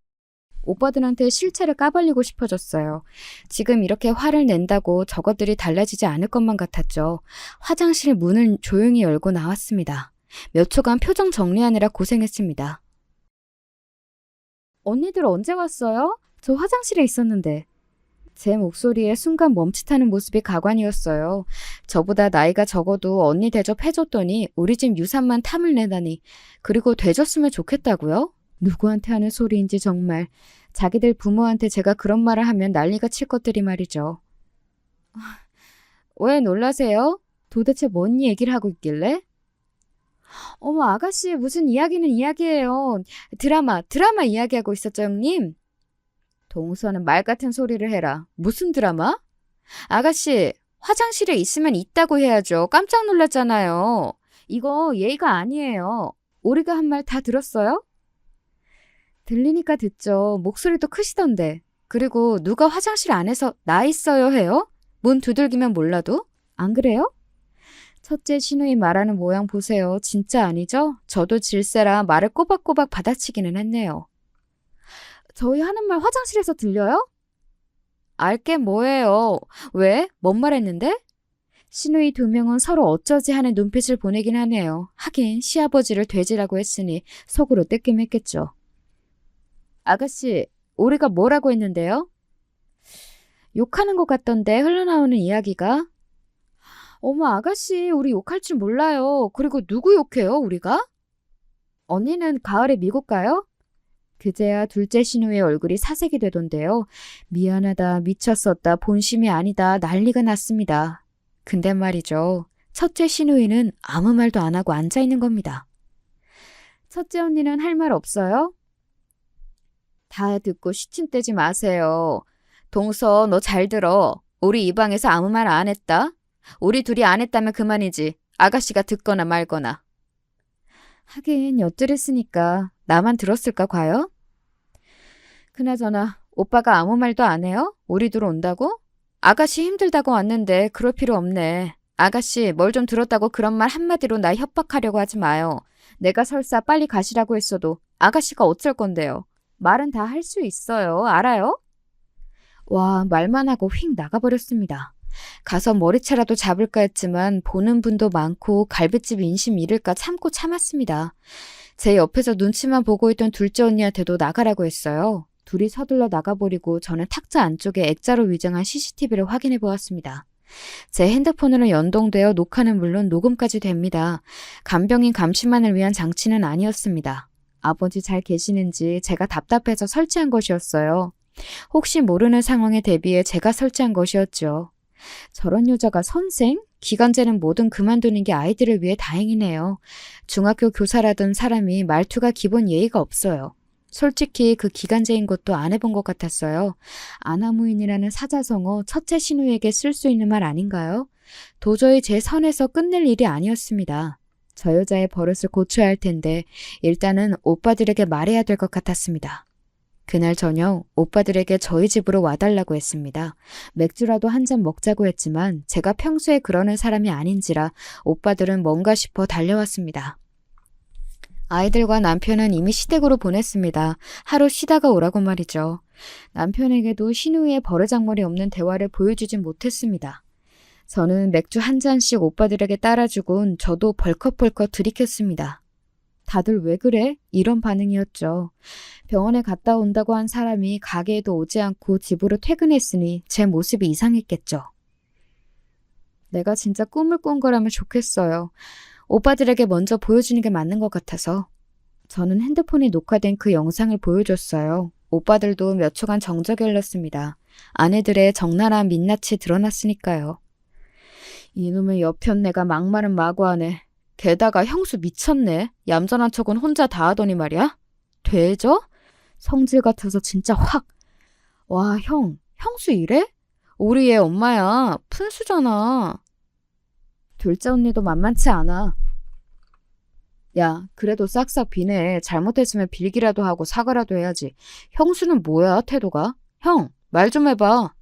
오빠들한테 실체를 까발리고 싶어졌어요. 지금 이렇게 화를 낸다고 저것들이 달라지지 않을 것만 같았죠. 화장실 문을 조용히 열고 나왔습니다. 몇 초간 표정 정리하느라 고생했습니다. 언니들 언제 왔어요? 저 화장실에 있었는데. 제 목소리에 순간 멈칫하는 모습이 가관이었어요. 저보다 나이가 적어도 언니 대접해줬더니 우리 집 유산만 탐을 내다니. 그리고 되줬으면 좋겠다고요? 누구한테 하는 소리인지 정말. 자기들 부모한테 제가 그런 말을 하면 난리가 칠 것들이 말이죠. 왜 놀라세요? 도대체 뭔 얘기를 하고 있길래? 어머, 아가씨, 무슨 이야기는 이야기예요. 드라마 이야기하고 있었죠, 형님? 동서는 말 같은 소리를 해라. 무슨 드라마? 아가씨, 화장실에 있으면 있다고 해야죠. 깜짝 놀랐잖아요. 이거 예의가 아니에요. 우리가 한 말 다 들었어요? 들리니까 듣죠. 목소리도 크시던데. 그리고 누가 화장실 안에서 나 있어요 해요? 문 두들기면 몰라도? 안 그래요? 첫째 시누이 말하는 모양 보세요. 진짜 아니죠? 저도 질세라 말을 꼬박꼬박 받아치기는 했네요. 저희 하는 말 화장실에서 들려요? 알게 뭐예요. 왜? 뭔 말했는데? 시누이 두 명은 서로 어쩌지 하는 눈빛을 보내긴 하네요. 하긴 시아버지를 돼지라고 했으니 속으로 뜨끔했겠죠. 아가씨, 우리가 뭐라고 했는데요? 욕하는 것 같던데 흘러나오는 이야기가. 어머 아가씨, 우리 욕할 줄 몰라요. 그리고 누구 욕해요, 우리가? 언니는 가을에 미국 가요? 그제야 둘째 시누이의 얼굴이 사색이 되던데요. 미안하다, 미쳤었다, 본심이 아니다, 난리가 났습니다. 근데 말이죠. 첫째 시누이는 아무 말도 안 하고 앉아 있는 겁니다. 첫째 언니는 할 말 없어요? 다 듣고 시침대지 마세요. 동서, 너 잘 들어. 우리 이 방에서 아무 말 안 했다. 우리 둘이 안 했다면 그만이지. 아가씨가 듣거나 말거나. 하긴 엿들었으니까 나만 들었을까 과연? 그나저나 오빠가 아무 말도 안 해요? 우리 둘 온다고? 아가씨 힘들다고 왔는데 그럴 필요 없네. 아가씨 뭘 좀 들었다고 그런 말 한마디로 나 협박하려고 하지 마요. 내가 설사 빨리 가시라고 했어도 아가씨가 어쩔 건데요. 말은 다 할 수 있어요. 알아요? 와, 말만 하고 휙 나가버렸습니다. 가서 머리채라도 잡을까 했지만 보는 분도 많고 갈비집 인심 잃을까 참고 참았습니다. 제 옆에서 눈치만 보고 있던 둘째 언니한테도 나가라고 했어요. 둘이 서둘러 나가버리고 저는 탁자 안쪽에 액자로 위장한 CCTV를 확인해 보았습니다. 제 핸드폰으로 연동되어 녹화는 물론 녹음까지 됩니다. 간병인 감시만을 위한 장치는 아니었습니다. 아버지 잘 계시는지 제가 답답해서 설치한 것이었어요. 혹시 모르는 상황에 대비해 제가 설치한 것이었죠. 저런 여자가 선생? 기간제는 뭐든 그만두는 게 아이들을 위해 다행이네요. 중학교 교사라던 사람이 말투가 기본 예의가 없어요. 솔직히 그 기간제인 것도 안 해본 것 같았어요. 아나무인이라는 사자성어 첫째 신우에게 쓸 수 있는 말 아닌가요? 도저히 제 선에서 끝낼 일이 아니었습니다. 저 여자의 버릇을 고쳐야 할 텐데 일단은 오빠들에게 말해야 될 것 같았습니다. 그날 저녁 오빠들에게 저희 집으로 와달라고 했습니다. 맥주라도 한 잔 먹자고 했지만 제가 평소에 그러는 사람이 아닌지라 오빠들은 뭔가 싶어 달려왔습니다. 아이들과 남편은 이미 시댁으로 보냈습니다. 하루 쉬다가 오라고 말이죠. 남편에게도 신우이의 버르장머리 없는 대화를 보여주진 못했습니다. 저는 맥주 한 잔씩 오빠들에게 따라주곤 저도 벌컥벌컥 들이켰습니다. 다들 왜 그래? 이런 반응이었죠. 병원에 갔다 온다고 한 사람이 가게에도 오지 않고 집으로 퇴근했으니 제 모습이 이상했겠죠. 내가 진짜 꿈을 꾼 거라면 좋겠어요. 오빠들에게 먼저 보여주는 게 맞는 것 같아서. 저는 핸드폰에 녹화된 그 영상을 보여줬어요. 오빠들도 몇 초간 정적이 흘렀습니다. 아내들의 적나라한 민낯이 드러났으니까요. 이놈의 여편네가 막말은 마구 하네. 게다가 형수 미쳤네. 얌전한 척은 혼자 다 하더니 말이야. 되죠? 성질 같아서 진짜 확. 와, 형수 이래? 우리 애 엄마야. 푼수잖아. 둘째 언니도 만만치 않아. 야, 그래도 싹싹 비네. 잘못했으면 빌기라도 하고 사과라도 해야지. 형수는 뭐야, 태도가? 형, 말 좀 해봐.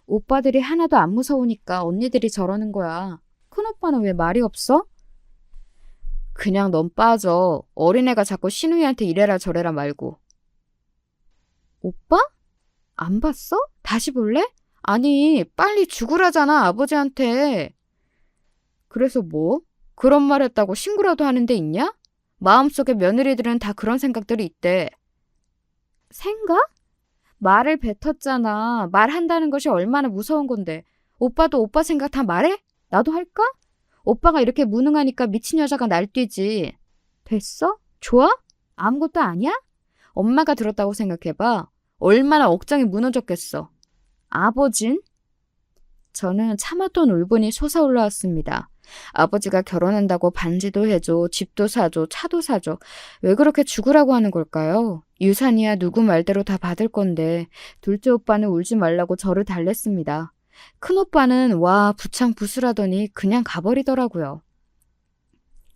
오빠들이 하나도 안 무서우니까 언니들이 저러는 거야. 큰오빠는 왜 말이 없어? 그냥 넌 빠져. 어린애가 자꾸 신우이한테 이래라 저래라 말고. 오빠? 안 봤어? 다시 볼래? 아니, 빨리 죽으라잖아, 아버지한테. 그래서 뭐? 그런 말 했다고 신고라도 하는 데 있냐? 마음속에 며느리들은 다 그런 생각들이 있대. 생각? 말을 뱉었잖아. 말한다는 것이 얼마나 무서운 건데. 오빠도 오빠 생각 다 말해? 나도 할까? 오빠가 이렇게 무능하니까 미친 여자가 날뛰지. 됐어? 좋아? 아무것도 아니야? 엄마가 들었다고 생각해봐. 얼마나 억장이 무너졌겠어. 아버진? 저는 참았던 울분이 솟아올라왔습니다. 아버지가 결혼한다고 반지도 해줘, 집도 사줘, 차도 사줘. 왜 그렇게 죽으라고 하는 걸까요? 유산이야 누구 말대로 다 받을 건데 둘째 오빠는 울지 말라고 저를 달랬습니다. 큰오빠는 와 부창부수라더니 그냥 가버리더라고요.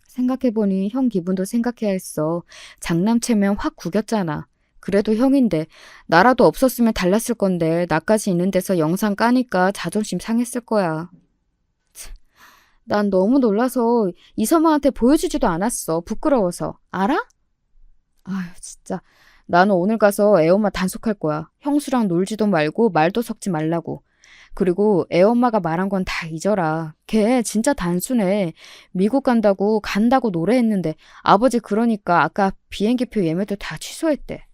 생각해보니 형 기분도 생각해야 했어. 장남체면 확 구겼잖아. 그래도 형인데 나라도 없었으면 달랐을 건데 나까지 있는 데서 영상 까니까 자존심 상했을 거야. 난 너무 놀라서 이서방한테 보여주지도 않았어. 부끄러워서. 알아? 아휴, 진짜. 나는 오늘 가서 애엄마 단속할 거야. 형수랑 놀지도 말고 말도 섞지 말라고. 그리고 애엄마가 말한 건 다 잊어라. 걔 진짜 단순해. 미국 간다고 노래했는데 아버지 그러니까 아까 비행기표 예매도 다 취소했대.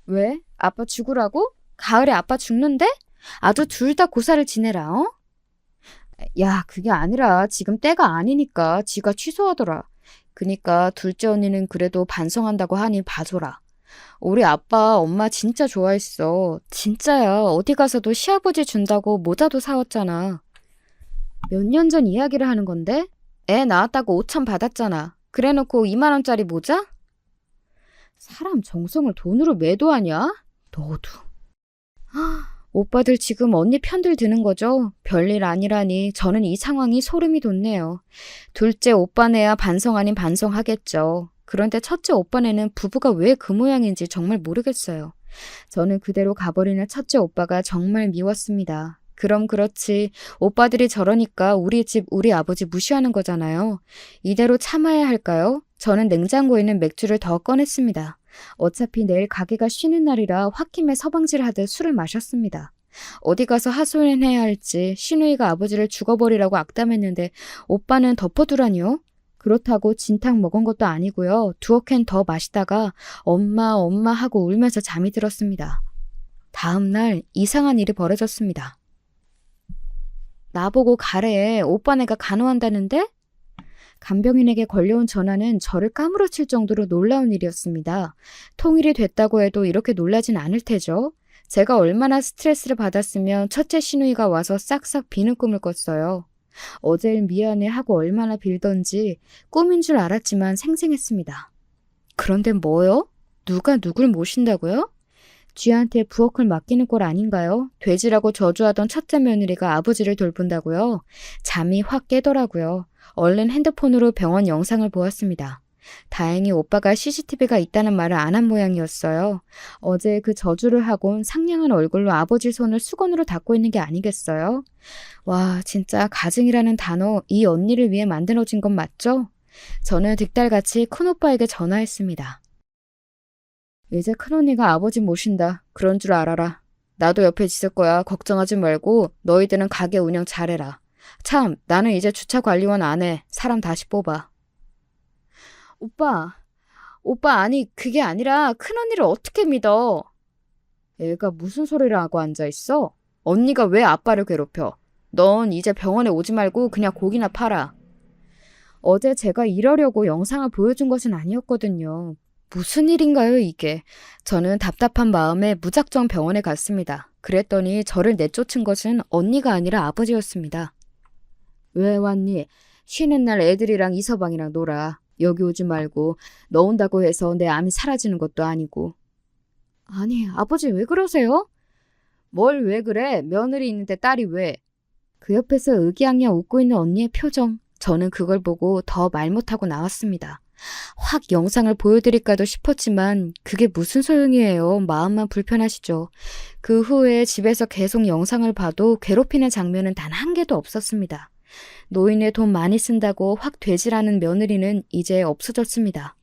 왜? 아빠 죽으라고? 가을에 아빠 죽는데? 아주 둘 다 고사를 지내라, 어? 야, 그게 아니라 지금 때가 아니니까 지가 취소하더라. 그니까 둘째 언니는 그래도 반성한다고 하니 봐줘라. 우리 아빠, 엄마 진짜 좋아했어. 진짜야. 어디 가서도 시아버지 준다고 모자도 사왔잖아. 몇 년 전 이야기를 하는 건데? 애 낳았다고 5천 받았잖아. 그래놓고 2만 원짜리 모자? 사람 정성을 돈으로 매도하냐? 너도. 오빠들 지금 언니 편들 드는 거죠? 별일 아니라니 저는 이 상황이 소름이 돋네요. 둘째 오빠네야 반성 아닌 반성하겠죠. 그런데 첫째 오빠네는 부부가 왜 그 모양인지 정말 모르겠어요. 저는 그대로 가버리는 첫째 오빠가 정말 미웠습니다. 그럼 그렇지. 오빠들이 저러니까 우리 집 우리 아버지 무시하는 거잖아요. 이대로 참아야 할까요? 저는 냉장고에 있는 맥주를 더 꺼냈습니다. 어차피 내일 가게가 쉬는 날이라 홧김에 서방질 하듯 술을 마셨습니다. 어디 가서 하소연해야 할지 시누이가 아버지를 죽어버리라고 악담했는데 오빠는 덮어두라니요? 그렇다고 진탕 먹은 것도 아니고요. 두어 캔 더 마시다가 엄마 엄마 하고 울면서 잠이 들었습니다. 다음 날 이상한 일이 벌어졌습니다. 나보고 가래. 오빠네가 간호한다는데? 간병인에게 걸려온 전화는 저를 까무러칠 정도로 놀라운 일이었습니다. 통일이 됐다고 해도 이렇게 놀라진 않을 테죠. 제가 얼마나 스트레스를 받았으면 첫째 시누이가 와서 싹싹 비는 꿈을 꿨어요. 어제는 미안해 하고 얼마나 빌던지 꿈인 줄 알았지만 생생했습니다. 그런데 뭐요? 누가 누굴 모신다고요? 쥐한테 부엌을 맡기는 꼴 아닌가요? 돼지라고 저주하던 첫째 며느리가 아버지를 돌본다고요? 잠이 확 깨더라고요. 얼른 핸드폰으로 병원 영상을 보았습니다. 다행히 오빠가 CCTV가 있다는 말을 안 한 모양이었어요. 어제 그 저주를 하곤 상냥한 얼굴로 아버지 손을 수건으로 닦고 있는 게 아니겠어요? 와, 진짜 가증이라는 단어 이 언니를 위해 만들어진 건 맞죠? 저는 득달같이 큰오빠에게 전화했습니다. 이제 큰언니가 아버지 모신다. 그런 줄 알아라. 나도 옆에 있을 거야. 걱정하지 말고 너희들은 가게 운영 잘해라. 참, 나는 이제 주차 관리원 안 해. 사람 다시 뽑아. 오빠 아니 그게 아니라 큰언니를 어떻게 믿어? 애가 무슨 소리를 하고 앉아있어? 언니가 왜 아빠를 괴롭혀? 넌 이제 병원에 오지 말고 그냥 고기나 팔아. 어제 제가 이러려고 영상을 보여준 것은 아니었거든요. 무슨 일인가요, 이게? 저는 답답한 마음에 무작정 병원에 갔습니다. 그랬더니 저를 내쫓은 것은 언니가 아니라 아버지였습니다. 왜 왔니? 쉬는 날 애들이랑 이서방이랑 놀아. 여기 오지 말고 너 온다고 해서 내 암이 사라지는 것도 아니고. 아니, 아버지 왜 그러세요? 뭘 왜 그래? 며느리 있는데 딸이 왜? 그 옆에서 의기양양 웃고 있는 언니의 표정. 저는 그걸 보고 더 말 못하고 나왔습니다. 확 영상을 보여드릴까도 싶었지만 그게 무슨 소용이에요. 마음만 불편하시죠. 그 후에 집에서 계속 영상을 봐도 괴롭히는 장면은 단 한 개도 없었습니다. 노인네 돈 많이 쓴다고 확 되지라는 며느리는 이제 없어졌습니다.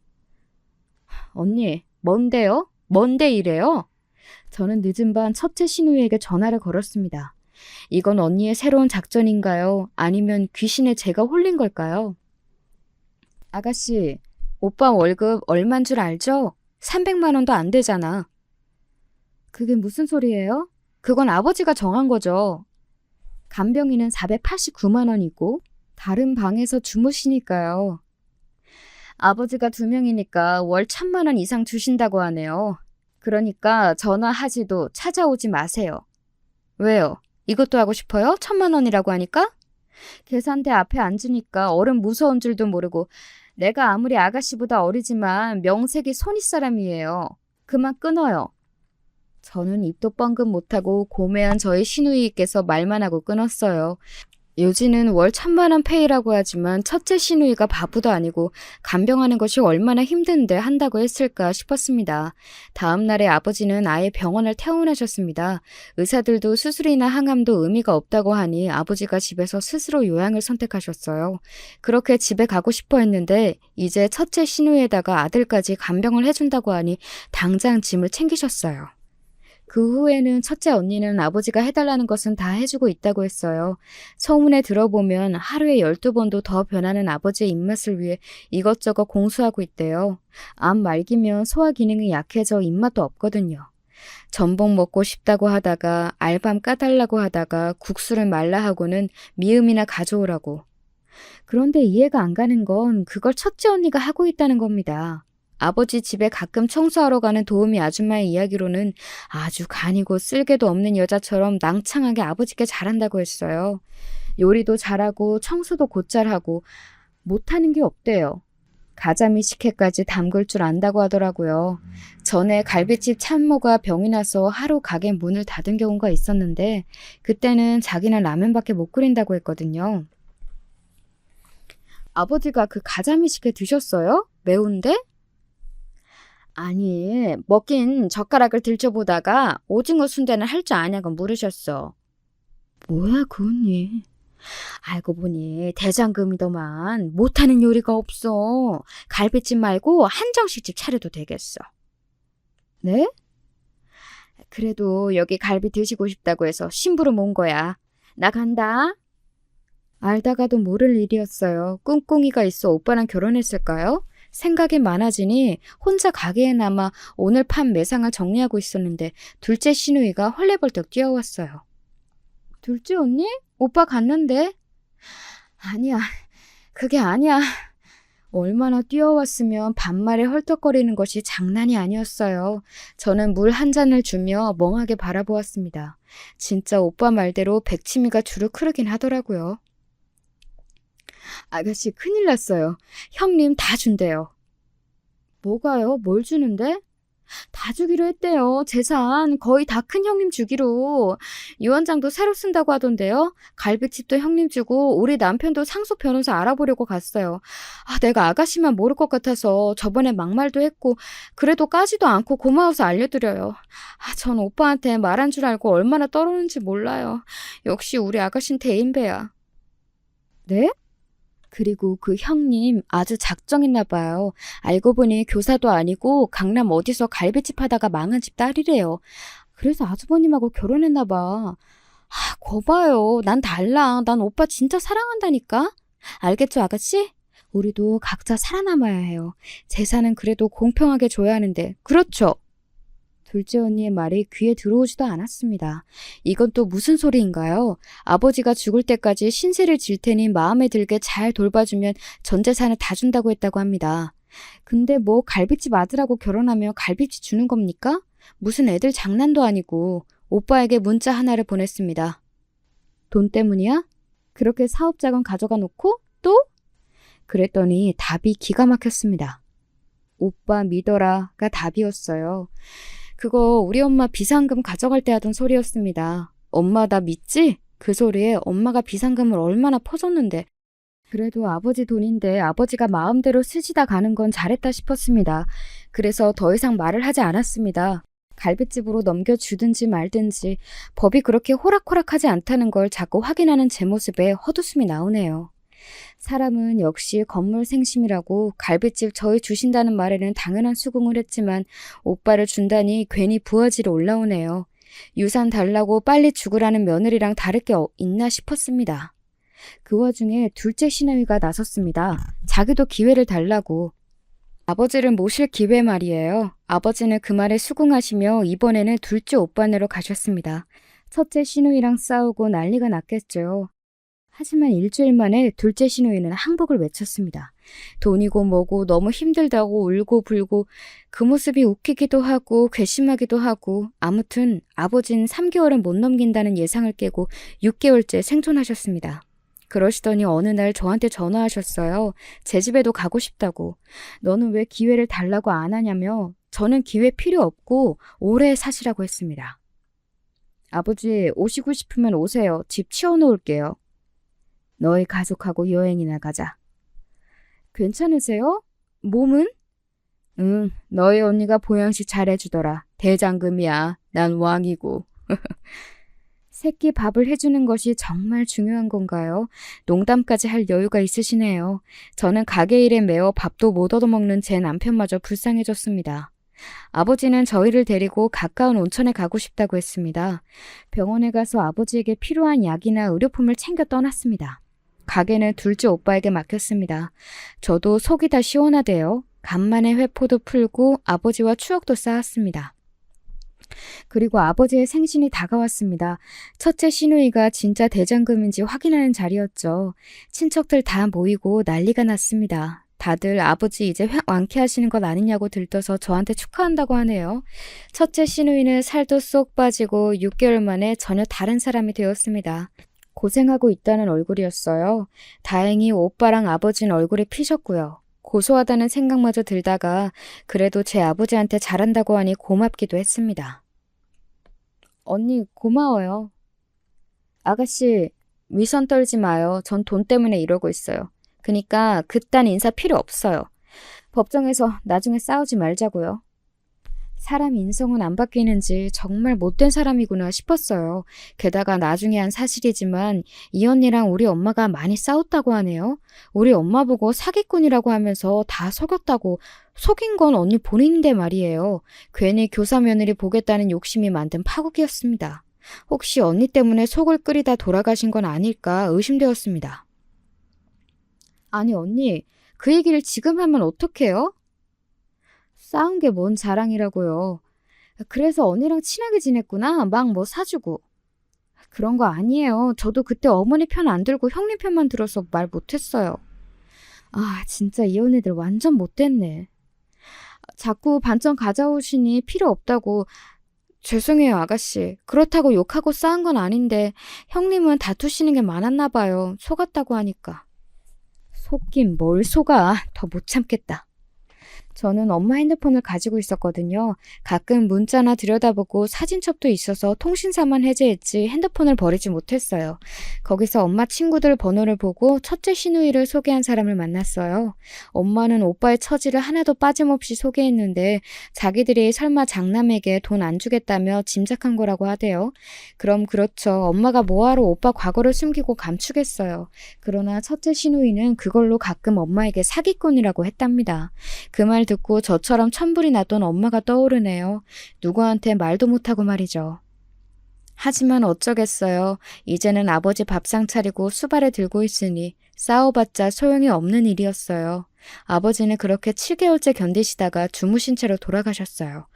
언니, 뭔데요? 뭔데 이래요? 저는 늦은 밤 첫째 시누이에게 전화를 걸었습니다. 이건 언니의 새로운 작전인가요? 아니면 귀신에 제가 홀린 걸까요? 아가씨, 오빠 월급 얼만 줄 알죠? 300만 원도 안 되잖아. 그게 무슨 소리예요? 그건 아버지가 정한 거죠. 간병인은 489만 원이고 다른 방에서 주무시니까요. 아버지가 2명이니까 월 1,000만 원 이상 주신다고 하네요. 그러니까 전화하지도 찾아오지 마세요. 왜요? 이것도 하고 싶어요? 1,000만 원이라고 하니까? 계산대 앞에 앉으니까 어른 무서운 줄도 모르고 내가 아무리 아가씨보다 어리지만 명색이 손윗 사람이에요. 그만 끊어요. 저는 입도 뻥긋 못하고 고매한 저의 시누이께서 말만 하고 끊었어요. 요지는 월 1,000만 원 페이라고 하지만 첫째 시누이가 바보도 아니고 간병하는 것이 얼마나 힘든데 한다고 했을까 싶었습니다. 다음 날에 아버지는 아예 병원을 퇴원하셨습니다. 의사들도 수술이나 항암도 의미가 없다고 하니 아버지가 집에서 스스로 요양을 선택하셨어요. 그렇게 집에 가고 싶어 했는데 이제 첫째 시누이에다가 아들까지 간병을 해준다고 하니 당장 짐을 챙기셨어요. 그 후에는 첫째 언니는 아버지가 해달라는 것은 다 해주고 있다고 했어요. 소문에 들어보면 하루에 12번도 더 변하는 아버지의 입맛을 위해 이것저것 공수하고 있대요. 암 말기면 소화 기능이 약해져 입맛도 없거든요. 전복 먹고 싶다고 하다가 알밤 까달라고 하다가 국수를 말라 하고는 미음이나 가져오라고. 그런데 이해가 안 가는 건 그걸 첫째 언니가 하고 있다는 겁니다. 아버지 집에 가끔 청소하러 가는 도우미 아줌마의 이야기로는 아주 간이고 쓸개도 없는 여자처럼 낭창하게 아버지께 잘한다고 했어요. 요리도 잘하고 청소도 곧잘 하고 못하는 게 없대요. 가자미 식혜까지 담글 줄 안다고 하더라고요. 전에 갈비집 참모가 병이 나서 하루 가게 문을 닫은 경우가 있었는데 그때는 자기는 라면밖에 못 끓인다고 했거든요. 아버지가 그 가자미 식혜 드셨어요? 매운데? 아니, 먹긴 젓가락을 들춰보다가 오징어 순대는 할 줄 아냐고 물으셨어. 뭐야, 그 언니. 알고 보니 대장금이더만 못하는 요리가 없어. 갈비찜 말고 한정식집 차려도 되겠어. 네? 그래도 여기 갈비 드시고 싶다고 해서 심부름 온 거야. 나 간다. 알다가도 모를 일이었어요. 꿍꿍이가 있어 오빠랑 결혼했을까요? 생각이 많아지니 혼자 가게에 남아 오늘 판 매상을 정리하고 있었는데 둘째 시누이가 헐레벌떡 뛰어왔어요. 둘째 언니? 오빠 갔는데? 아니야, 그게 아니야. 얼마나 뛰어왔으면 반말에 헐떡거리는 것이 장난이 아니었어요. 저는 물 한 잔을 주며 멍하게 바라보았습니다. 진짜 오빠 말대로 백치미가 주룩 흐르긴 하더라고요. 아가씨 큰일 났어요. 형님 다 준대요. 뭐가요? 뭘 주는데? 다 주기로 했대요. 재산 거의 다 큰 형님 주기로. 유언장도 새로 쓴다고 하던데요. 갈비집도 형님 주고 우리 남편도 상속 변호사 알아보려고 갔어요. 내가 아가씨만 모를 것 같아서 저번에 막말도 했고 그래도 까지도 않고 고마워서 알려드려요. 전 오빠한테 말한 줄 알고 얼마나 떨었는지 몰라요. 역시 우리 아가씨는 대인배야. 네? 그리고 그 형님 아주 작정했나 봐요. 알고 보니 교사도 아니고 강남 어디서 갈비집 하다가 망한 집 딸이래요. 그래서 아주버님하고 결혼했나 봐. 거봐요. 난 달라. 난 오빠 진짜 사랑한다니까. 알겠죠, 아가씨? 우리도 각자 살아남아야 해요. 재산은 그래도 공평하게 줘야 하는데. 그렇죠? 둘째 언니의 말이 귀에 들어오지도 않았습니다. 이건 또 무슨 소리인가요? 아버지가 죽을 때까지 신세를 질 테니 마음에 들게 잘 돌봐주면 전 재산을 다 준다고 했다고 합니다. 근데 뭐 갈비집 아들하고 결혼하면 갈비집 주는 겁니까? 무슨 애들 장난도 아니고. 오빠에게 문자 하나를 보냈습니다. 돈 때문이야? 그렇게 사업자금 가져가 놓고 또? 그랬더니 답이 기가 막혔습니다. 오빠 믿어라가 답이었어요. 그거 우리 엄마 비상금 가져갈 때 하던 소리였습니다. 엄마 나 믿지? 그 소리에 엄마가 비상금을 얼마나 퍼줬는데. 그래도 아버지 돈인데 아버지가 마음대로 쓰시다 가는 건 잘했다 싶었습니다. 그래서 더 이상 말을 하지 않았습니다. 갈비집으로 넘겨주든지 말든지 법이 그렇게 호락호락하지 않다는 걸 자꾸 확인하는 제 모습에 헛웃음이 나오네요. 사람은 역시 건물생심이라고 갈비집 저희 주신다는 말에는 당연한 수긍을 했지만 오빠를 준다니 괜히 부하지로 올라오네요. 유산 달라고 빨리 죽으라는 며느리랑 다를 게 있나 싶었습니다. 그 와중에 둘째 시누이가 나섰습니다. 자기도 기회를 달라고. 아버지를 모실 기회 말이에요. 아버지는 그 말에 수긍하시며 이번에는 둘째 오빠네로 가셨습니다. 첫째 시누이랑 싸우고 난리가 났겠죠. 하지만 일주일 만에 둘째 시누이는 항복을 외쳤습니다. 돈이고 뭐고 너무 힘들다고 울고 불고 그 모습이 웃기기도 하고 괘씸하기도 하고 아무튼 아버지는 3개월은 못 넘긴다는 예상을 깨고 6개월째 생존하셨습니다. 그러시더니 어느 날 저한테 전화하셨어요. 제 집에도 가고 싶다고. 너는 왜 기회를 달라고 안 하냐며 저는 기회 필요 없고 오래 사시라고 했습니다. 아버지 오시고 싶으면 오세요. 집 치워놓을게요. 너희 가족하고 여행이나 가자. 괜찮으세요? 몸은? 응, 너희 언니가 보양식 잘해주더라. 대장금이야. 난 왕이고. 새끼 밥을 해주는 것이 정말 중요한 건가요? 농담까지 할 여유가 있으시네요. 저는 가게 일에 매어 밥도 못 얻어먹는 제 남편마저 불쌍해졌습니다. 아버지는 저희를 데리고 가까운 온천에 가고 싶다고 했습니다. 병원에 가서 아버지에게 필요한 약이나 의료품을 챙겨 떠났습니다. 가게는 둘째 오빠에게 맡겼습니다. 저도 속이 다 시원하대요. 간만에 회포도 풀고 아버지와 추억도 쌓았습니다. 그리고 아버지의 생신이 다가왔습니다. 첫째 시누이가 진짜 대장금인지 확인하는 자리였죠. 친척들 다 모이고 난리가 났습니다. 다들 아버지 이제 완쾌하시는 것 아니냐고 들떠서 저한테 축하한다고 하네요. 첫째 시누이는 살도 쏙 빠지고 6개월 만에 전혀 다른 사람이 되었습니다. 고생하고 있다는 얼굴이었어요. 다행히 오빠랑 아버지는 얼굴이 피셨고요. 고소하다는 생각마저 들다가 그래도 제 아버지한테 잘한다고 하니 고맙기도 했습니다. 언니 고마워요. 아가씨 위선 떨지 마요. 전 돈 때문에 이러고 있어요. 그니까 그딴 인사 필요 없어요. 법정에서 나중에 싸우지 말자고요. 사람 인성은 안 바뀌는지 정말 못된 사람이구나 싶었어요. 게다가 나중에 한 사실이지만 이 언니랑 우리 엄마가 많이 싸웠다고 하네요. 우리 엄마 보고 사기꾼이라고 하면서 다 속였다고. 속인 건 언니 본인인데 말이에요. 괜히 교사 며느리 보겠다는 욕심이 만든 파국이었습니다. 혹시 언니 때문에 속을 끓이다 돌아가신 건 아닐까 의심되었습니다. 아니 언니, 그 얘기를 지금 하면 어떡해요? 싸운 게 뭔 자랑이라고요. 그래서 언니랑 친하게 지냈구나. 막 뭐 사주고. 그런 거 아니에요. 저도 그때 어머니 편 안 들고 형님 편만 들어서 말 못했어요. 아, 진짜 이 언니들 완전 못됐네. 자꾸 반전 가져오시니 필요 없다고. 죄송해요, 아가씨. 그렇다고 욕하고 싸운 건 아닌데 형님은 다투시는 게 많았나 봐요. 속았다고 하니까. 속긴 뭘 속아. 더 못 참겠다. 저는 엄마 핸드폰을 가지고 있었거든요. 가끔 문자나 들여다보고 사진첩도 있어서 통신사만 해제했지 핸드폰을 버리지 못했어요. 거기서 엄마 친구들 번호를 보고 첫째 시누이를 소개한 사람을 만났어요. 엄마는 오빠의 처지를 하나도 빠짐없이 소개했는데 자기들이 설마 장남에게 돈 안 주겠다며 짐작한 거라고 하대요. 그럼 그렇죠. 엄마가 뭐하러 오빠 과거를 숨기고 감추겠어요. 그러나 첫째 시누이는 그걸로 가끔 엄마에게 사기꾼이라고 했답니다. 그 말 듣고 저처럼 천불이 났던 엄마가 떠오르네요. 누구한테 말도 못하고 말이죠. 하지만 어쩌겠어요. 이제는 아버지 밥상 차리고 수발에 들고 있으니 싸워봤자 소용이 없는 일이었어요. 아버지는 그렇게 7개월째 견디시다가 주무신 채로 돌아가셨어요.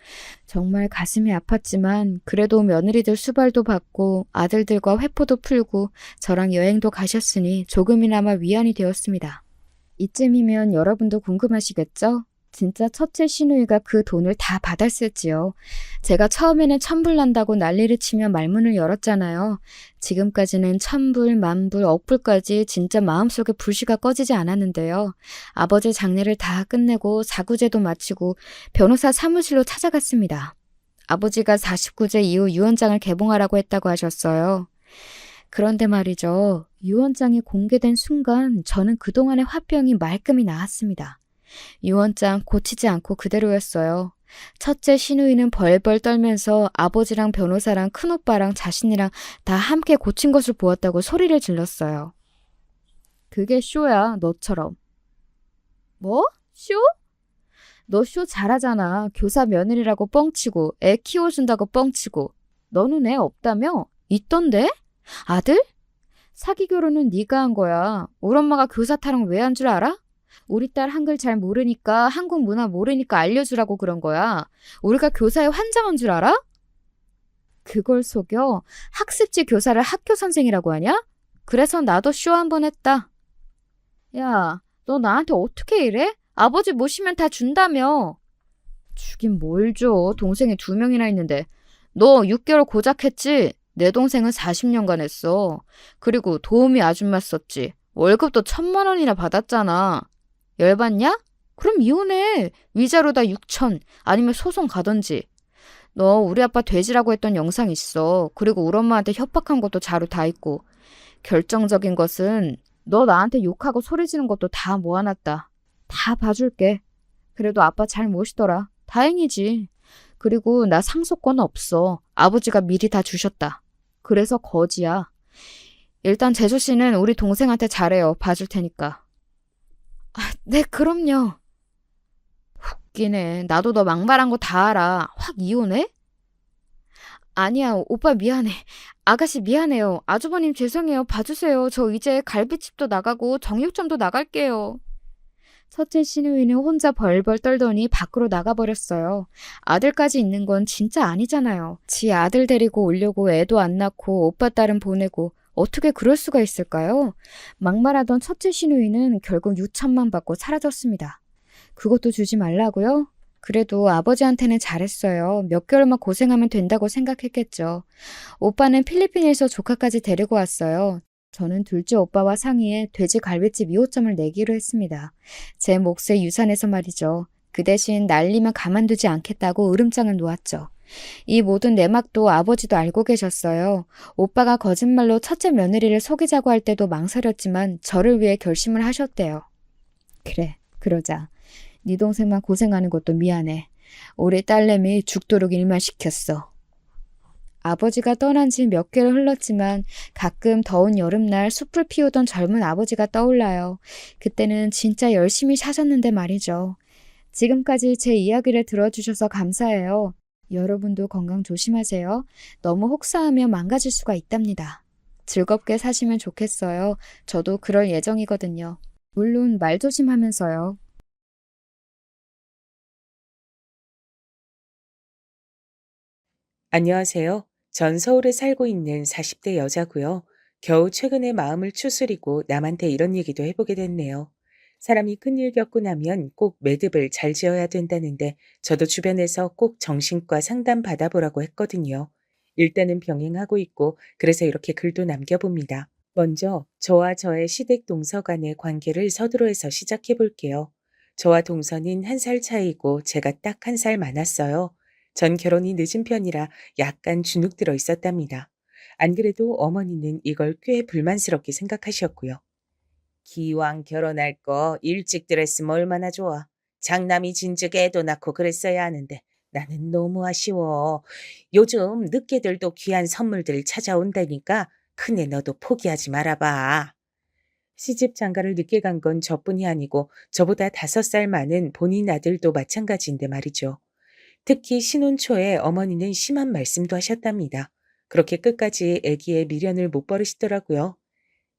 정말 가슴이 아팠지만 그래도 며느리들 수발도 받고 아들들과 회포도 풀고 저랑 여행도 가셨으니 조금이나마 위안이 되었습니다. 이쯤이면 여러분도 궁금하시겠죠? 진짜 첫째 시누이가 그 돈을 다 받았을지요. 제가 처음에는 천불난다고 난리를 치며 말문을 열었잖아요. 지금까지는 천불, 만불, 억불까지 진짜 마음속에 불씨가 꺼지지 않았는데요. 아버지 장례를 다 끝내고 사구제도 마치고 변호사 사무실로 찾아갔습니다. 아버지가 49제 이후 유언장을 개봉하라고 했다고 하셨어요. 그런데 말이죠. 유언장이 공개된 순간 저는 그동안의 화병이 말끔히 나았습니다. 유언장 고치지 않고 그대로였어요. 첫째 시누이는 벌벌 떨면서 아버지랑 변호사랑 큰오빠랑 자신이랑 다 함께 고친 것을 보았다고 소리를 질렀어요. 그게 쇼야, 너처럼. 뭐? 쇼? 너 쇼 잘하잖아. 교사 며느리라고 뻥치고 애 키워준다고 뻥치고. 너는 애 없다며? 있던데? 아들? 사기 결혼은 네가 한 거야. 우리 엄마가 교사 타령 왜 한 줄 알아? 우리 딸 한글 잘 모르니까 한국 문화 모르니까 알려주라고 그런 거야. 우리가 교사에 환장한 줄 알아? 그걸 속여? 학습지 교사를 학교 선생이라고 하냐? 그래서 나도 쇼 한 번 했다. 야, 너 나한테 어떻게 이래? 아버지 모시면 다 준다며. 주긴 뭘 줘. 동생이 2명이나 있는데. 너 6개월 고작 했지? 내 동생은 40년간 했어. 그리고 도우미 아줌마 썼지. 월급도 1,000만 원이나 받았잖아. 열받냐? 그럼 이혼해. 위자료 다 6천. 아니면 소송 가던지. 너 우리 아빠 돼지라고 했던 영상 있어. 그리고 우리 엄마한테 협박한 것도 자료 다 있고. 결정적인 것은 너 나한테 욕하고 소리 지른 것도 다 모아놨다. 다 봐줄게. 그래도 아빠 잘 모시더라. 다행이지. 그리고 나 상속권 없어. 아버지가 미리 다 주셨다. 그래서 거지야. 일단 재수 씨는 우리 동생한테 잘해요. 봐줄 테니까. 네, 그럼요. 웃기네. 나도 너 막말한 거 다 알아. 확 이혼해? 아니야, 오빠 미안해. 아가씨 미안해요. 아주버님 죄송해요. 봐주세요. 저 이제 갈비집도 나가고 정육점도 나갈게요. 첫째 시누이는 혼자 벌벌 떨더니 밖으로 나가버렸어요. 아들까지 있는 건 진짜 아니잖아요. 지 아들 데리고 오려고 애도 안 낳고 오빠 딸은 보내고 어떻게 그럴 수가 있을까요? 막말하던 첫째 시누이는 결국 6천만 받고 사라졌습니다. 그것도 주지 말라고요? 그래도 아버지한테는 잘했어요. 몇 개월만 고생하면 된다고 생각했겠죠. 오빠는 필리핀에서 조카까지 데리고 왔어요. 저는 둘째 오빠와 상의해 돼지 갈비집 2호점을 내기로 했습니다. 제 몫의 유산에서 말이죠. 그 대신 날리면 가만두지 않겠다고 으름장을 놓았죠. 이 모든 내막도 아버지도 알고 계셨어요. 오빠가 거짓말로 첫째 며느리를 속이자고 할 때도 망설였지만 저를 위해 결심을 하셨대요. 그래, 그러자. 네 동생만 고생하는 것도 미안해. 우리 딸내미 죽도록 일만 시켰어. 아버지가 떠난 지 몇 개월 흘렀지만 가끔 더운 여름날 숲을 피우던 젊은 아버지가 떠올라요. 그때는 진짜 열심히 사셨는데 말이죠. 지금까지 제 이야기를 들어주셔서 감사해요. 여러분도 건강 조심하세요. 너무 혹사하면 망가질 수가 있답니다. 즐겁게 사시면 좋겠어요. 저도 그럴 예정이거든요. 물론 말 조심하면서요. 안녕하세요. 전 서울에 살고 있는 40대 여자고요. 겨우 최근에 마음을 추스리고 남한테 이런 얘기도 해보게 됐네요. 사람이 큰일 겪고 나면 꼭 매듭을 잘 지어야 된다는데 저도 주변에서 꼭 정신과 상담 받아보라고 했거든요. 일단은 병행하고 있고 그래서 이렇게 글도 남겨봅니다. 먼저 저와 저의 시댁 동서 간의 관계를 서두로해서 시작해 볼게요. 저와 동서는 1살 차이고 제가 딱 1살 많았어요. 전 결혼이 늦은 편이라 약간 주눅 들어 있었답니다. 안 그래도 어머니는 이걸 꽤 불만스럽게 생각하셨고요. 기왕 결혼할 거 일찍 들었으면 얼마나 좋아. 장남이 진즉 애도 낳고 그랬어야 하는데 나는 너무 아쉬워. 요즘 늦게들도 귀한 선물들 찾아온다니까 큰애 너도 포기하지 말아봐. 시집 장가를 늦게 간 건 저뿐이 아니고 저보다 5살 많은 본인 아들도 마찬가지인데 말이죠. 특히 신혼 초에 어머니는 심한 말씀도 하셨답니다. 그렇게 끝까지 아기의 미련을 못 버리시더라고요.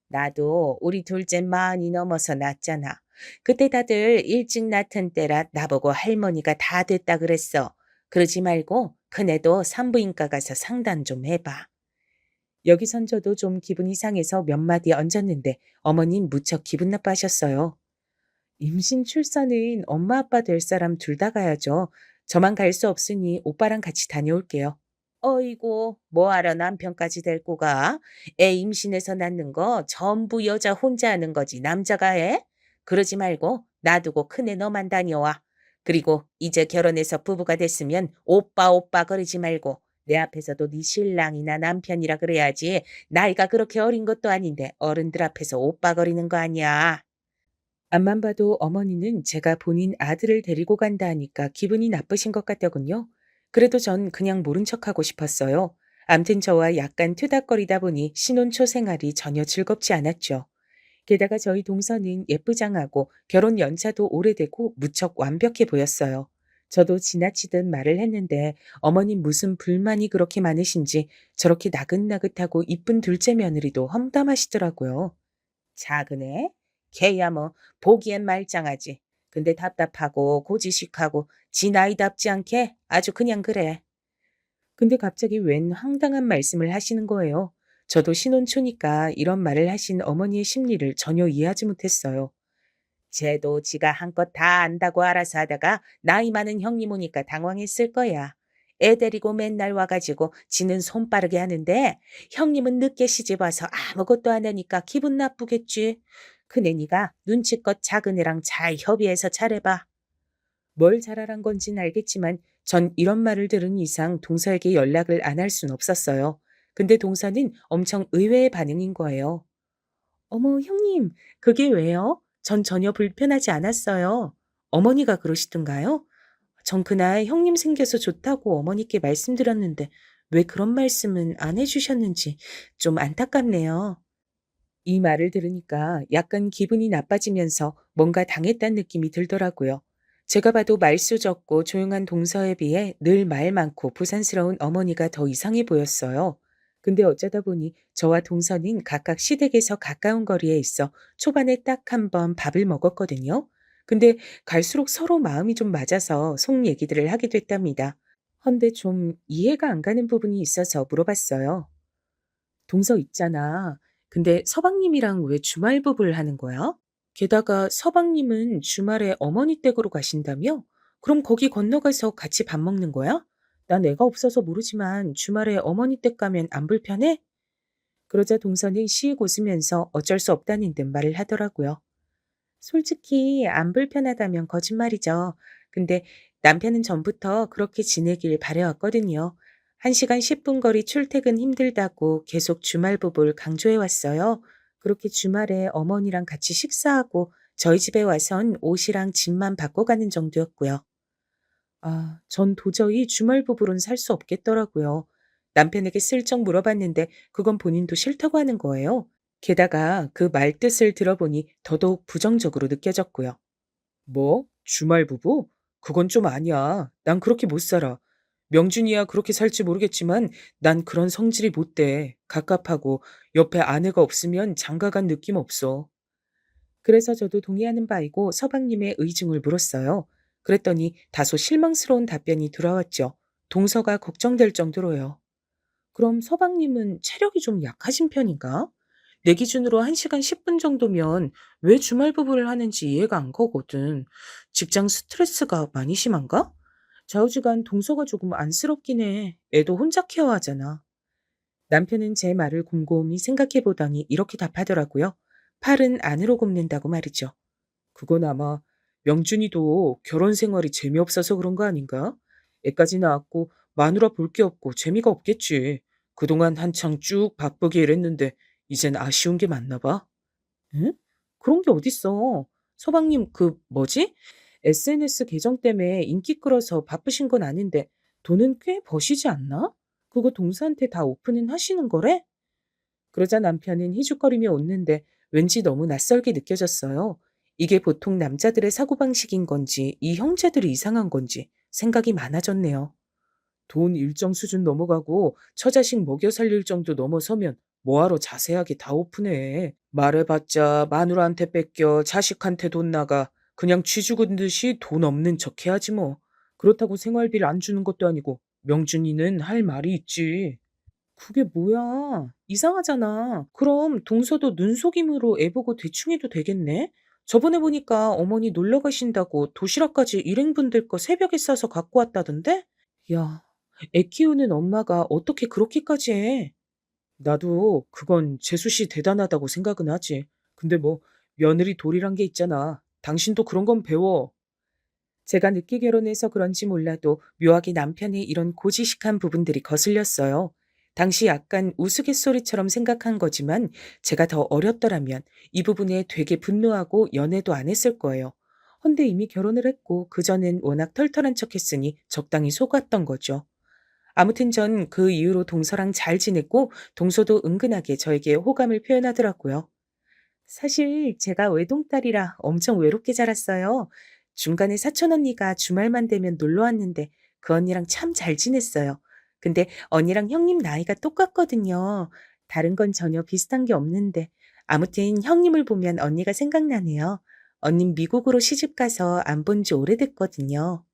나도 우리 둘째 많이 넘어서 낳았잖아. 그때 다들 일찍 낳던 때라 나보고 할머니가 다 됐다 그랬어. 그러지 말고 큰애도 산부인과 가서 상담 좀 해봐. 여기선 저도 좀 기분이 상해서 몇 마디 얹었는데 어머님 무척 기분 나빠하셨어요. 임신 출산은 엄마 아빠 될 사람 둘 다 가야죠. 저만 갈 수 없으니 오빠랑 같이 다녀올게요. 어이구, 뭐하러 남편까지 데리고 가? 애 임신해서 낳는 거 전부 여자 혼자 하는 거지 남자가 해? 그러지 말고 놔두고 큰애 너만 다녀와. 그리고 이제 결혼해서 부부가 됐으면 오빠 오빠 그러지 말고 내 앞에서도 네 신랑이나 남편이라 그래야지. 나이가 그렇게 어린 것도 아닌데 어른들 앞에서 오빠 거리는 거 아니야. 앞만 봐도 어머니는 제가 본인 아들을 데리고 간다 하니까 기분이 나쁘신 것 같더군요. 그래도 전 그냥 모른 척하고 싶었어요. 암튼 저와 약간 투닥거리다 보니 신혼 초 생활이 전혀 즐겁지 않았죠. 게다가 저희 동서는 예쁘장하고 결혼 연차도 오래되고 무척 완벽해 보였어요. 저도 지나치듯 말을 했는데 어머님 무슨 불만이 그렇게 많으신지 저렇게 나긋나긋하고 이쁜 둘째 며느리도 험담하시더라고요. 작은애? 걔야 뭐 보기엔 말짱하지. 근데 답답하고 고지식하고 지 나이답지 않게 아주 그냥 그래. 근데 갑자기 웬 황당한 말씀을 하시는 거예요. 저도 신혼 초니까 이런 말을 하신 어머니의 심리를 전혀 이해하지 못했어요. 쟤도 지가 한껏 다 안다고 알아서 하다가 나이 많은 형님 오니까 당황했을 거야. 애 데리고 맨날 와가지고 지는 손 빠르게 하는데 형님은 늦게 시집 와서 아무것도 안 하니까 기분 나쁘겠지. 그네 니가 눈치껏 작은 애랑 잘 협의해서 잘해봐. 뭘 잘하란 건진 알겠지만 전 이런 말을 들은 이상 동서에게 연락을 안 할 순 없었어요. 근데 동서는 엄청 의외의 반응인 거예요. 어머, 형님, 그게 왜요? 전 전혀 불편하지 않았어요. 어머니가 그러시던가요? 전 그날 형님 생겨서 좋다고 어머니께 말씀드렸는데 왜 그런 말씀은 안 해주셨는지 좀 안타깝네요. 이 말을 들으니까 약간 기분이 나빠지면서 뭔가 당했다는 느낌이 들더라고요. 제가 봐도 말수 적고 조용한 동서에 비해 늘 말 많고 부산스러운 어머니가 더 이상해 보였어요. 근데 어쩌다 보니 저와 동서는 각각 시댁에서 가까운 거리에 있어 초반에 딱 한 번 밥을 먹었거든요. 근데 갈수록 서로 마음이 좀 맞아서 속 얘기들을 하게 됐답니다. 헌데 좀 이해가 안 가는 부분이 있어서 물어봤어요. 동서 있잖아. 근데 서방님이랑 왜 주말 부부를 하는 거야? 게다가 서방님은 주말에 어머니 댁으로 가신다며? 그럼 거기 건너가서 같이 밥 먹는 거야? 난 애가 없어서 모르지만 주말에 어머니 댁 가면 안 불편해? 그러자 동서는 씩 웃으면서 어쩔 수 없다는 듯 말을 하더라고요. 솔직히 안 불편하다면 거짓말이죠. 근데 남편은 전부터 그렇게 지내길 바래왔거든요. 1시간 10분 거리 출퇴근 힘들다고 계속 주말 부부를 강조해 왔어요. 그렇게 주말에 어머니랑 같이 식사하고 저희 집에 와선 옷이랑 짐만 바꿔 가는 정도였고요. 아, 전 도저히 주말 부부로는 살 수 없겠더라고요. 남편에게 슬쩍 물어봤는데 그건 본인도 싫다고 하는 거예요. 게다가 그 말뜻을 들어보니 더더욱 부정적으로 느껴졌고요. 뭐? 주말 부부? 그건 좀 아니야. 난 그렇게 못 살아. 명준이야 그렇게 살지 모르겠지만 난 그런 성질이 못 돼. 갑갑하고 옆에 아내가 없으면 장가간 느낌 없어. 그래서 저도 동의하는 바이고 서방님의 의중을 물었어요. 그랬더니 다소 실망스러운 답변이 돌아왔죠. 동서가 걱정될 정도로요. 그럼 서방님은 체력이 좀 약하신 편인가? 내 기준으로 1시간 10분 정도면 왜 주말 부부를 하는지 이해가 안 가거든. 직장 스트레스가 많이 심한가? 좌우지간 동서가 조금 안쓰럽긴 해. 애도 혼자 케어하잖아. 남편은 제 말을 곰곰이 생각해 보더니 이렇게 답하더라고요. 팔은 안으로 굽는다고 말이죠. 그건 아마 명준이도 결혼 생활이 재미없어서 그런 거 아닌가? 애까지 낳았고 마누라 볼 게 없고 재미가 없겠지. 그동안 한창 쭉 바쁘게 일했는데 이젠 아쉬운 게 많나 봐. 응? 그런 게 어딨어. 서방님 그 뭐지? SNS 계정 때문에 인기 끌어서 바쁘신 건 아닌데 돈은 꽤 버시지 않나? 그거 동사한테 다 오픈은 하시는 거래? 그러자 남편은 희죽거리며 웃는데 왠지 너무 낯설게 느껴졌어요. 이게 보통 남자들의 사고방식인 건지 이 형제들이 이상한 건지 생각이 많아졌네요. 돈 일정 수준 넘어가고 처자식 먹여 살릴 정도 넘어서면 뭐하러 자세하게 다 오픈해. 말해봤자 마누라한테 뺏겨 자식한테 돈 나가 그냥 쥐 죽은 듯이 돈 없는 척 해야지 뭐. 그렇다고 생활비를 안 주는 것도 아니고 명준이는 할 말이 있지. 그게 뭐야? 이상하잖아. 그럼 동서도 눈속임으로 애 보고 대충 해도 되겠네? 저번에 보니까 어머니 놀러 가신다고 도시락까지 일행분들 거 새벽에 싸서 갖고 왔다던데? 야, 애 키우는 엄마가 어떻게 그렇게까지 해? 나도 그건 재수 씨 대단하다고 생각은 하지. 근데 뭐 며느리 도리란 게 있잖아. 당신도 그런 건 배워. 제가 늦게 결혼해서 그런지 몰라도 묘하게 남편의 이런 고지식한 부분들이 거슬렸어요. 당시 약간 우스갯소리처럼 생각한 거지만 제가 더 어렸더라면 이 부분에 되게 분노하고 연애도 안 했을 거예요. 헌데 이미 결혼을 했고 그전엔 워낙 털털한 척 했으니 적당히 속았던 거죠. 아무튼 전 그 이후로 동서랑 잘 지냈고 동서도 은근하게 저에게 호감을 표현하더라고요. 사실 제가 외동딸이라 엄청 외롭게 자랐어요. 중간에 사촌 언니가 주말만 되면 놀러 왔는데 그 언니랑 참 잘 지냈어요. 근데 언니랑 형님 나이가 똑같거든요. 다른 건 전혀 비슷한 게 없는데 아무튼 형님을 보면 언니가 생각나네요. 언님 미국으로 시집 가서 안 본지 오래됐거든요.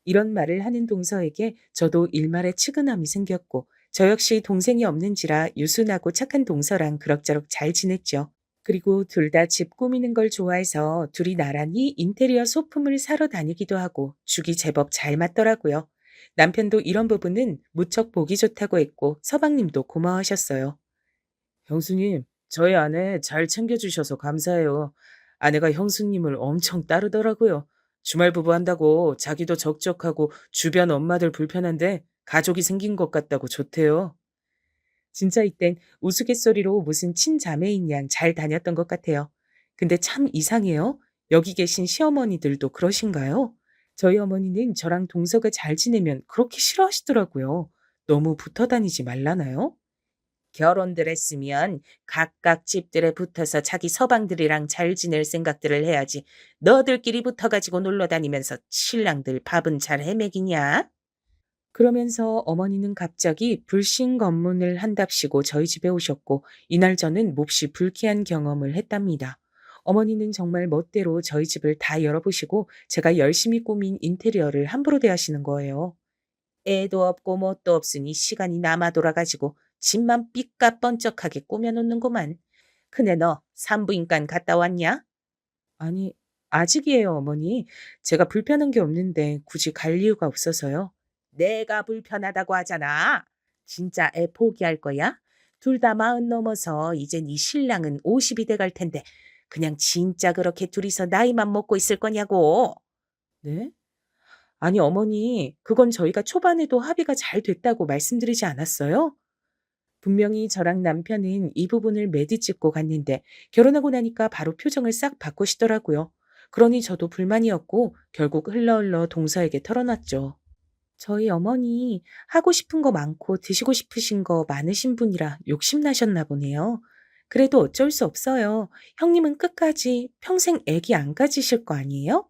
이런 말을 하는 동서에게 저도 일말의 측은함이 생겼고 저 역시 동생이 없는지라 유순하고 착한 동서랑 그럭저럭 잘 지냈죠. 그리고 둘 다 집 꾸미는 걸 좋아해서 둘이 나란히 인테리어 소품을 사러 다니기도 하고 죽이 제법 잘 맞더라고요. 남편도 이런 부분은 무척 보기 좋다고 했고 서방님도 고마워하셨어요. 형수님, 저희 아내 잘 챙겨주셔서 감사해요. 아내가 형수님을 엄청 따르더라고요. 주말 부부 한다고 자기도 적적하고 주변 엄마들 불편한데 가족이 생긴 것 같다고 좋대요. 진짜 이땐 우스갯소리로 무슨 친자매인 양 잘 다녔던 것 같아요. 근데 참 이상해요. 여기 계신 시어머니들도 그러신가요? 저희 어머니는 저랑 동서가 잘 지내면 그렇게 싫어하시더라고요. 너무 붙어 다니지 말라나요? 결혼들 했으면 각각 집들에 붙어서 자기 서방들이랑 잘 지낼 생각들을 해야지. 너들끼리 붙어가지고 놀러 다니면서 신랑들 밥은 잘 해먹이냐? 그러면서 어머니는 갑자기 불신검문을 한답시고 저희 집에 오셨고 이날 저는 몹시 불쾌한 경험을 했답니다. 어머니는 정말 멋대로 저희 집을 다 열어보시고 제가 열심히 꾸민 인테리어를 함부로 대하시는 거예요. 애도 없고 뭣도 없으니 시간이 남아 돌아가지고 집만 삐까뻔쩍하게 꾸며놓는구만. 근데 너 산부인관 갔다 왔냐? 아니, 아직이에요, 어머니. 제가 불편한 게 없는데 굳이 갈 이유가 없어서요. 내가 불편하다고 하잖아. 진짜 애 포기할 거야? 둘 다 40 넘어서 이제 네 신랑은 50이 돼갈 텐데 그냥 진짜 그렇게 둘이서 나이만 먹고 있을 거냐고. 네? 아니, 어머니, 그건 저희가 초반에도 합의가 잘 됐다고 말씀드리지 않았어요? 분명히 저랑 남편은 이 부분을 매디 짚고 갔는데 결혼하고 나니까 바로 표정을 싹 바꾸시더라고요. 그러니 저도 불만이었고 결국 흘러 동서에게 털어놨죠. 저희 어머니 하고 싶은 거 많고 드시고 싶으신 거 많으신 분이라 욕심나셨나 보네요. 그래도 어쩔 수 없어요. 형님은 끝까지 평생 애기 안 가지실 거 아니에요?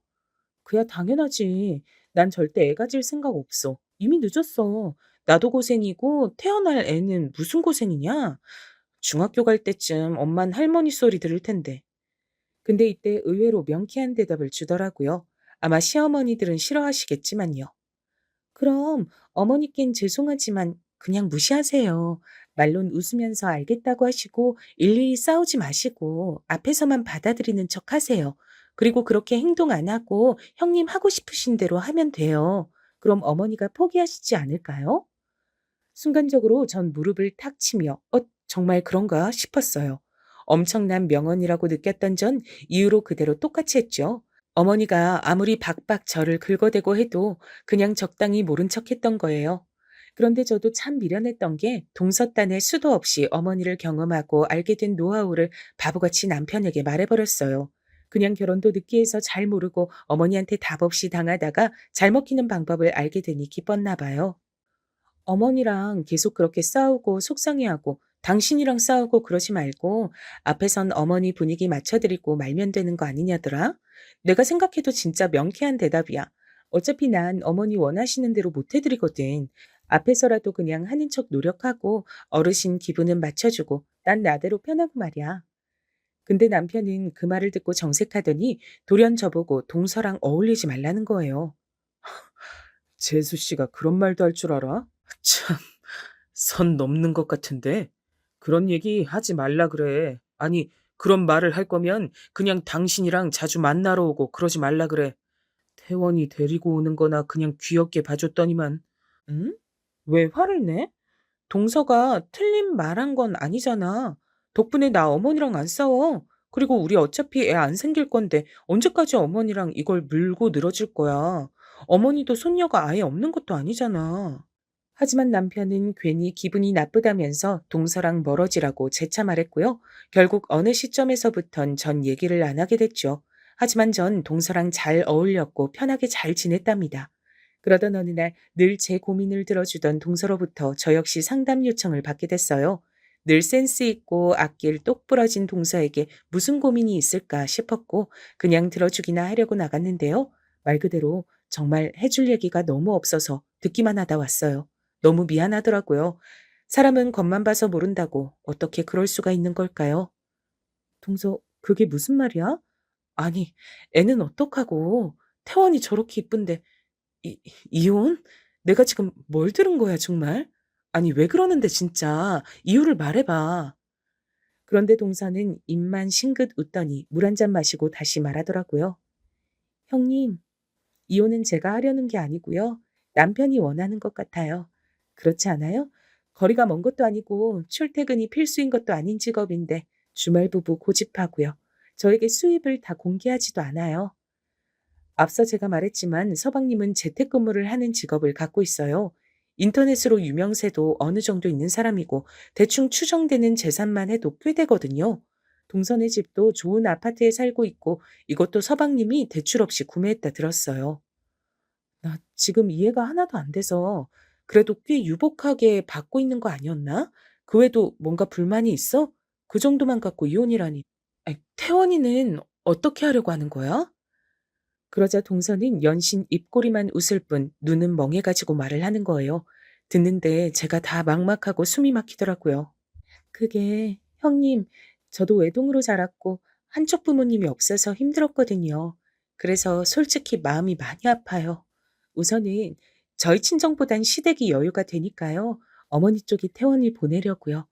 그야 당연하지. 난 절대 애 가질 생각 없어. 이미 늦었어. 나도 고생이고 태어날 애는 무슨 고생이냐? 중학교 갈 때쯤 엄만 할머니 소리 들을 텐데. 근데 이때 의외로 명쾌한 대답을 주더라고요. 아마 시어머니들은 싫어하시겠지만요. 그럼 어머니께는 죄송하지만 그냥 무시하세요. 말론 웃으면서 알겠다고 하시고 일일이 싸우지 마시고 앞에서만 받아들이는 척 하세요. 그리고 그렇게 행동 안 하고 형님 하고 싶으신 대로 하면 돼요. 그럼 어머니가 포기하시지 않을까요? 순간적으로 전 무릎을 탁 치며 정말 그런가 싶었어요. 엄청난 명언이라고 느꼈던 전 이후로 그대로 똑같이 했죠. 어머니가 아무리 박박 저를 긁어대고 해도 그냥 적당히 모른 척했던 거예요. 그런데 저도 참 미련했던 게 동서딴에 수도 없이 어머니를 경험하고 알게 된 노하우를 바보같이 남편에게 말해버렸어요. 그냥 결혼도 늦게 해서 잘 모르고 어머니한테 답 없이 당하다가 잘 먹히는 방법을 알게 되니 기뻤나 봐요. 어머니랑 계속 그렇게 싸우고 속상해하고 당신이랑 싸우고 그러지 말고 앞에선 어머니 분위기 맞춰드리고 말면 되는 거 아니냐더라? 내가 생각해도 진짜 명쾌한 대답이야. 어차피 난 어머니 원하시는 대로 못 해드리거든. 앞에서라도 그냥 하는 척 노력하고 어르신 기분은 맞춰주고 난 나대로 편하고 말이야. 근데 남편은 그 말을 듣고 정색하더니 돌연 저보고 동서랑 어울리지 말라는 거예요. 재수 씨가 그런 말도 할 줄 알아? 참, 선 넘는 것 같은데. 그런 얘기 하지 말라 그래. 아니, 그런 말을 할 거면 그냥 당신이랑 자주 만나러 오고 그러지 말라 그래. 태원이 데리고 오는 거나 그냥 귀엽게 봐줬더니만. 응? 왜 화를 내? 동서가 틀린 말한 건 아니잖아. 덕분에 나 어머니랑 안 싸워. 그리고 우리 어차피 애 안 생길 건데 언제까지 어머니랑 이걸 물고 늘어질 거야. 어머니도 손녀가 아예 없는 것도 아니잖아. 하지만 남편은 괜히 기분이 나쁘다면서 동서랑 멀어지라고 재차 말했고요. 결국 어느 시점에서부턴 전 얘기를 안 하게 됐죠. 하지만 전 동서랑 잘 어울렸고 편하게 잘 지냈답니다. 그러던 어느 날 늘 제 고민을 들어주던 동서로부터 저 역시 상담 요청을 받게 됐어요. 늘 센스 있고 앞길 똑 부러진 동서에게 무슨 고민이 있을까 싶었고 그냥 들어주기나 하려고 나갔는데요. 말 그대로 정말 해줄 얘기가 너무 없어서 듣기만 하다 왔어요. 너무 미안하더라고요. 사람은 겉만 봐서 모른다고 어떻게 그럴 수가 있는 걸까요? 동서, 그게 무슨 말이야? 아니, 애는 어떡하고 태원이 저렇게 이쁜데 이혼? 내가 지금 뭘 들은 거야, 정말? 아니, 왜 그러는데, 진짜. 이유를 말해봐. 그런데 동서는 입만 싱긋 웃더니 물 한 잔 마시고 다시 말하더라고요. 형님, 이혼은 제가 하려는 게 아니고요. 남편이 원하는 것 같아요. 그렇지 않아요? 거리가 먼 것도 아니고 출퇴근이 필수인 것도 아닌 직업인데 주말 부부 고집하고요. 저에게 수입을 다 공개하지도 않아요. 앞서 제가 말했지만 서방님은 재택근무를 하는 직업을 갖고 있어요. 인터넷으로 유명세도 어느 정도 있는 사람이고 대충 추정되는 재산만 해도 꽤 되거든요. 동선의 집도 좋은 아파트에 살고 있고 이것도 서방님이 대출 없이 구매했다 들었어요. 나 지금 이해가 하나도 안 돼서 그래도 꽤 유복하게 받고 있는 거 아니었나? 그 외에도 뭔가 불만이 있어? 그 정도만 갖고 이혼이라니. 아이, 태원이는 어떻게 하려고 하는 거야? 그러자 동서는 연신 입꼬리만 웃을 뿐 눈은 멍해가지고 말을 하는 거예요. 듣는데 제가 다 막막하고 숨이 막히더라고요. 그게 형님, 저도 외동으로 자랐고 한쪽 부모님이 없어서 힘들었거든요. 그래서 솔직히 마음이 많이 아파요. 우선은 저희 친정보단 시댁이 여유가 되니까요. 어머니 쪽이 퇴원을 보내려고요.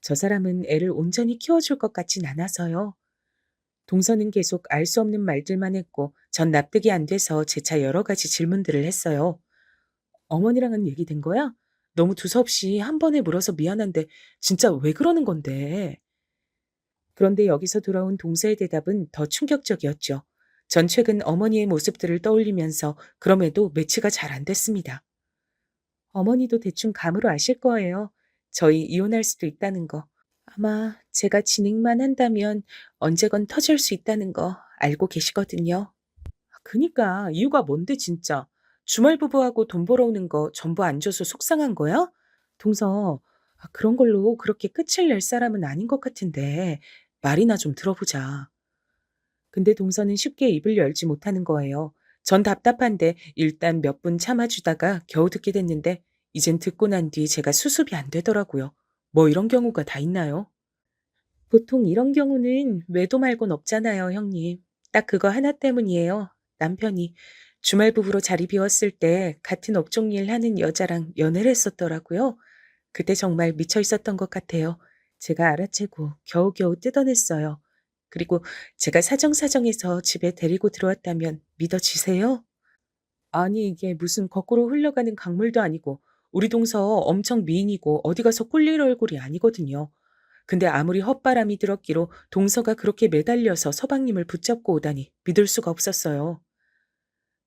저 사람은 애를 온전히 키워줄 것 같진 않아서요. 동서는 계속 알 수 없는 말들만 했고 전 납득이 안 돼서 재차 여러 가지 질문들을 했어요. 어머니랑은 얘기된 거야? 너무 두서없이 한 번에 물어서 미안한데 진짜 왜 그러는 건데? 그런데 여기서 돌아온 동서의 대답은 더 충격적이었죠. 전 최근 어머니의 모습들을 떠올리면서 그럼에도 매치가 잘 안 됐습니다. 어머니도 대충 감으로 아실 거예요. 저희 이혼할 수도 있다는 거. 아마 제가 진행만 한다면 언제건 터질 수 있다는 거 알고 계시거든요. 그니까 이유가 뭔데 진짜. 주말 부부하고 돈 벌어오는 거 전부 안 줘서 속상한 거야? 동서, 그런 걸로 그렇게 끝을 낼 사람은 아닌 것 같은데 말이나 좀 들어보자. 근데 동서는 쉽게 입을 열지 못하는 거예요. 전 답답한데 일단 몇 분 참아주다가 겨우 듣게 됐는데 이젠 듣고 난 뒤 제가 수습이 안 되더라고요. 뭐 이런 경우가 다 있나요? 보통 이런 경우는 외도 말곤 없잖아요, 형님. 딱 그거 하나 때문이에요. 남편이 주말 부부로 자리 비웠을 때 같은 업종 일 하는 여자랑 연애를 했었더라고요. 그때 정말 미쳐 있었던 것 같아요. 제가 알아채고 겨우겨우 뜯어냈어요. 그리고 제가 사정사정해서 집에 데리고 들어왔다면 믿어지세요? 아니, 이게 무슨 거꾸로 흘러가는 강물도 아니고 우리 동서 엄청 미인이고 어디 가서 꿀릴 얼굴이 아니거든요. 근데 아무리 헛바람이 들었기로 동서가 그렇게 매달려서 서방님을 붙잡고 오다니 믿을 수가 없었어요.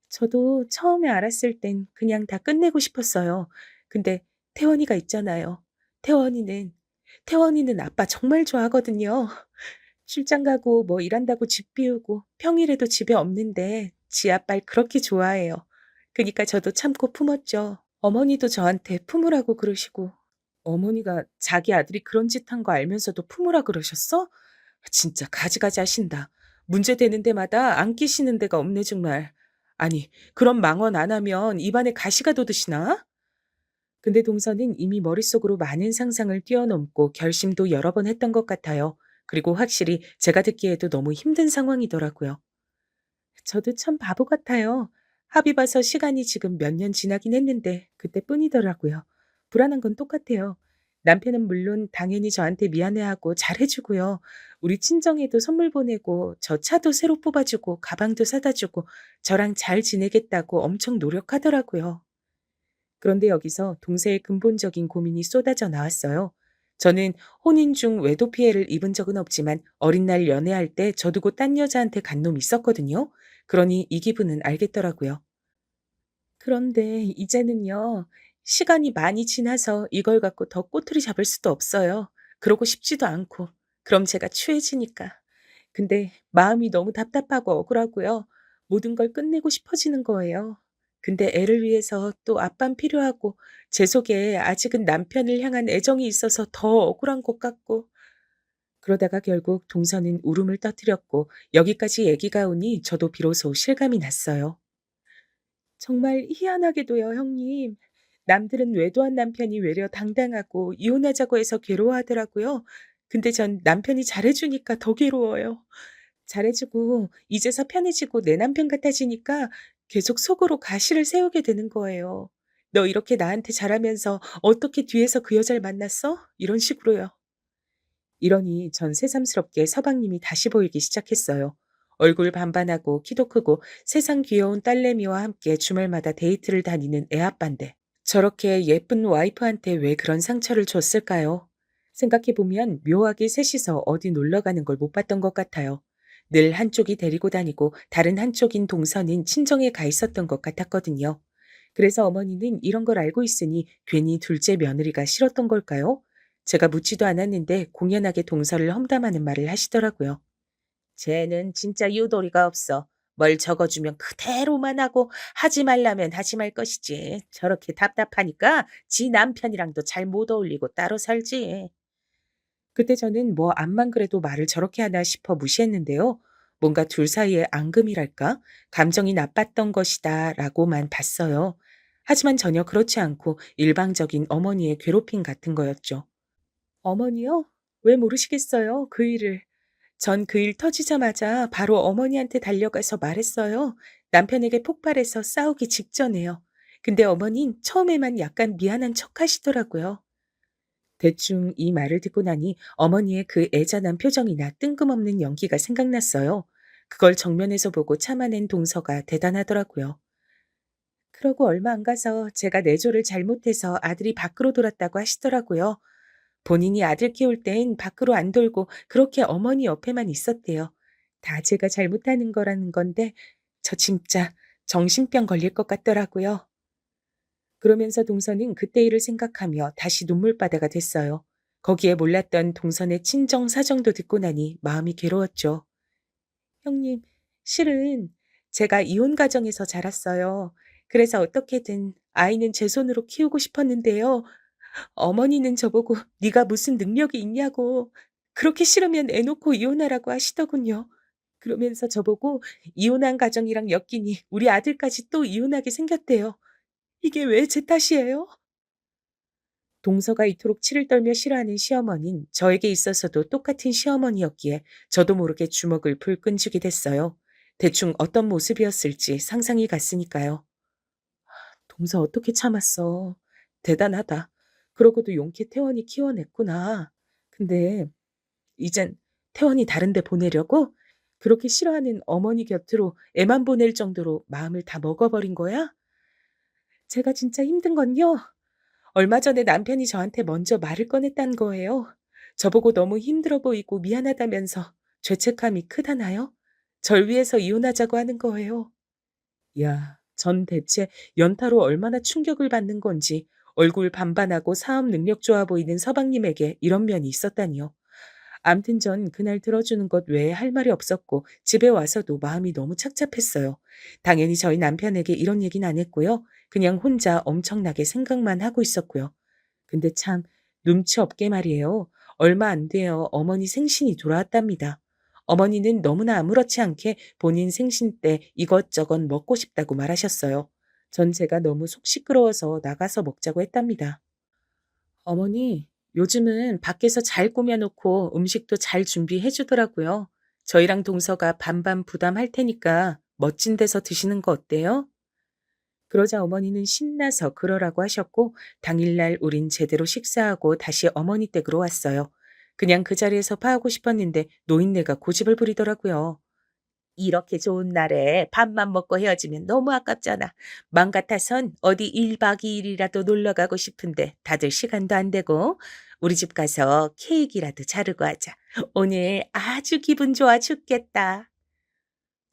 저도 처음에 알았을 땐 그냥 다 끝내고 싶었어요. 근데 태원이가 있잖아요. 태원이는, 태원이는 아빠 정말 좋아하거든요. 출장 가고 뭐 일한다고 집 비우고 평일에도 집에 없는데 지 아빠를 그렇게 좋아해요. 그니까 저도 참고 품었죠. 어머니도 저한테 품으라고 그러시고. 어머니가 자기 아들이 그런 짓 한 거 알면서도 품으라 그러셨어? 진짜 가지가지 하신다. 문제 되는 데마다 안 끼시는 데가 없네 정말. 아니, 그런 망언 안 하면 입안에 가시가 돋으시나? 근데 동서는 이미 머릿속으로 많은 상상을 뛰어넘고 결심도 여러 번 했던 것 같아요. 그리고 확실히 제가 듣기에도 너무 힘든 상황이더라고요. 저도 참 바보 같아요. 합의 봐서 시간이 지금 몇 년 지나긴 했는데 그때뿐이더라고요. 불안한 건 똑같아요. 남편은 물론 당연히 저한테 미안해하고 잘해주고요. 우리 친정에도 선물 보내고 저 차도 새로 뽑아주고 가방도 사다 주고 저랑 잘 지내겠다고 엄청 노력하더라고요. 그런데 여기서 동서의 근본적인 고민이 쏟아져 나왔어요. 저는 혼인 중 외도 피해를 입은 적은 없지만 어린 날 연애할 때 저 두고 딴 여자한테 간 놈이 있었거든요. 그러니 이 기분은 알겠더라고요. 그런데 이제는요, 시간이 많이 지나서 이걸 갖고 더 꼬투리 잡을 수도 없어요. 그러고 싶지도 않고. 그럼 제가 추해지니까. 근데 마음이 너무 답답하고 억울하고요. 모든 걸 끝내고 싶어지는 거예요. 근데 애를 위해서 또 아빤 필요하고 제 속에 아직은 남편을 향한 애정이 있어서 더 억울한 것 같고 그러다가 결국 동서는 울음을 터뜨렸고 여기까지 얘기가 오니 저도 비로소 실감이 났어요. 정말 희한하게도요, 형님. 남들은 외도한 남편이 외려 당당하고 이혼하자고 해서 괴로워하더라고요. 근데 전 남편이 잘해주니까 더 괴로워요. 잘해주고 이제서 편해지고 내 남편 같아지니까 계속 속으로 가시를 세우게 되는 거예요. 너 이렇게 나한테 잘하면서 어떻게 뒤에서 그 여자를 만났어? 이런 식으로요. 이러니 전 새삼스럽게 서방님이 다시 보이기 시작했어요. 얼굴 반반하고 키도 크고 세상 귀여운 딸내미와 함께 주말마다 데이트를 다니는 애아빠인데 저렇게 예쁜 와이프한테 왜 그런 상처를 줬을까요? 생각해보면 묘하게 셋이서 어디 놀러 가는 걸 못 봤던 것 같아요. 늘 한쪽이 데리고 다니고 다른 한쪽인 동서는 친정에 가 있었던 것 같았거든요. 그래서 어머니는 이런 걸 알고 있으니 괜히 둘째 며느리가 싫었던 걸까요? 제가 묻지도 않았는데 공연하게 동서를 험담하는 말을 하시더라고요. 쟤는 진짜 유도리가 없어. 뭘 적어주면 그대로만 하고 하지 말라면 하지 말 것이지. 저렇게 답답하니까 지 남편이랑도 잘 못 어울리고 따로 살지. 그때 저는 뭐 암만 그래도 말을 저렇게 하나 싶어 무시했는데요. 뭔가 둘 사이의 앙금이랄까? 감정이 나빴던 것이다 라고만 봤어요. 하지만 전혀 그렇지 않고 일방적인 어머니의 괴롭힘 같은 거였죠. 어머니요? 왜 모르시겠어요? 그 일을. 전 그 일 터지자마자 바로 어머니한테 달려가서 말했어요. 남편에게 폭발해서 싸우기 직전에요. 근데 어머닌 처음에만 약간 미안한 척 하시더라고요. 대충 이 말을 듣고 나니 어머니의 그 애잔한 표정이나 뜬금없는 연기가 생각났어요. 그걸 정면에서 보고 참아낸 동서가 대단하더라고요. 그러고 얼마 안 가서 제가 내조를 잘못해서 아들이 밖으로 돌았다고 하시더라고요. 본인이 아들 키울 땐 밖으로 안 돌고 그렇게 어머니 옆에만 있었대요. 다 제가 잘못하는 거라는 건데 저 진짜 정신병 걸릴 것 같더라고요. 그러면서 동서는 그때 일을 생각하며 다시 눈물바다가 됐어요. 거기에 몰랐던 동선의 친정 사정도 듣고 나니 마음이 괴로웠죠. 형님, 실은 제가 이혼 가정에서 자랐어요. 그래서 어떻게든 아이는 제 손으로 키우고 싶었는데요. 어머니는 저보고 네가 무슨 능력이 있냐고 그렇게 싫으면 애 놓고 이혼하라고 하시더군요. 그러면서 저보고 이혼한 가정이랑 엮이니 우리 아들까지 또 이혼하게 생겼대요. 이게 왜 제 탓이에요? 동서가 이토록 치를 떨며 싫어하는 시어머니는 저에게 있어서도 똑같은 시어머니였기에 저도 모르게 주먹을 불끈 쥐게 됐어요. 대충 어떤 모습이었을지 상상이 갔으니까요. 동서 어떻게 참았어. 대단하다. 그러고도 용케 태원이 키워냈구나. 근데 이젠 태원이 다른 데 보내려고? 그렇게 싫어하는 어머니 곁으로 애만 보낼 정도로 마음을 다 먹어버린 거야? 제가 진짜 힘든 건요. 얼마 전에 남편이 저한테 먼저 말을 꺼냈단 거예요. 저보고 너무 힘들어 보이고 미안하다면서 죄책감이 크다나요? 절 위해서 이혼하자고 하는 거예요. 야, 전 대체 연타로 얼마나 충격을 받는 건지 얼굴 반반하고 사업 능력 좋아 보이는 서방님에게 이런 면이 있었다니요. 암튼 전 그날 들어주는 것 외에 할 말이 없었고 집에 와서도 마음이 너무 착잡했어요. 당연히 저희 남편에게 이런 얘기는 안 했고요. 그냥 혼자 엄청나게 생각만 하고 있었고요. 근데 참 눈치 없게 말이에요. 얼마 안 돼요. 어머니 생신이 돌아왔답니다. 어머니는 너무나 아무렇지 않게 본인 생신 때 이것저것 먹고 싶다고 말하셨어요. 전 제가 너무 속 시끄러워서 나가서 먹자고 했답니다. 어머니, 요즘은 밖에서 잘 꾸며놓고 음식도 잘 준비해 주더라고요. 저희랑 동서가 반반 부담할 테니까 멋진 데서 드시는 거 어때요? 그러자 어머니는 신나서 그러라고 하셨고 당일날 우린 제대로 식사하고 다시 어머니 댁으로 왔어요. 그냥 그 자리에서 파하고 싶었는데 노인네가 고집을 부리더라고요. 이렇게 좋은 날에 밥만 먹고 헤어지면 너무 아깝잖아. 맘 같아선 어디 1박 2일이라도 놀러 가고 싶은데 다들 시간도 안 되고 우리 집 가서 케이크라도 자르고 하자. 오늘 아주 기분 좋아 죽겠다.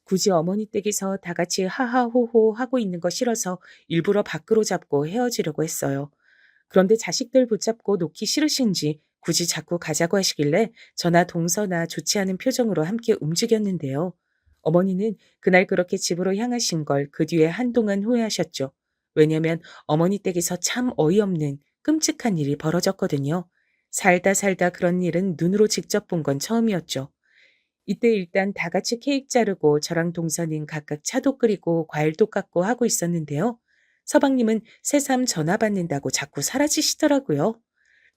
굳이 어머니 댁에서 다 같이 하하호호 하고 있는 거 싫어서 일부러 밖으로 잡고 헤어지려고 했어요. 그런데 자식들 붙잡고 놓기 싫으신지 굳이 자꾸 가자고 하시길래 저나 동서나 좋지 않은 표정으로 함께 움직였는데요. 어머니는 그날 그렇게 집으로 향하신 걸 그 뒤에 한동안 후회하셨죠. 왜냐면 어머니 댁에서 참 어이없는 끔찍한 일이 벌어졌거든요. 살다 살다 그런 일은 눈으로 직접 본 건 처음이었죠. 이때 일단 다 같이 케이크 자르고 저랑 동서는 각각 차도 끓이고 과일도 깎고 하고 있었는데요. 서방님은 새삼 전화 받는다고 자꾸 사라지시더라고요.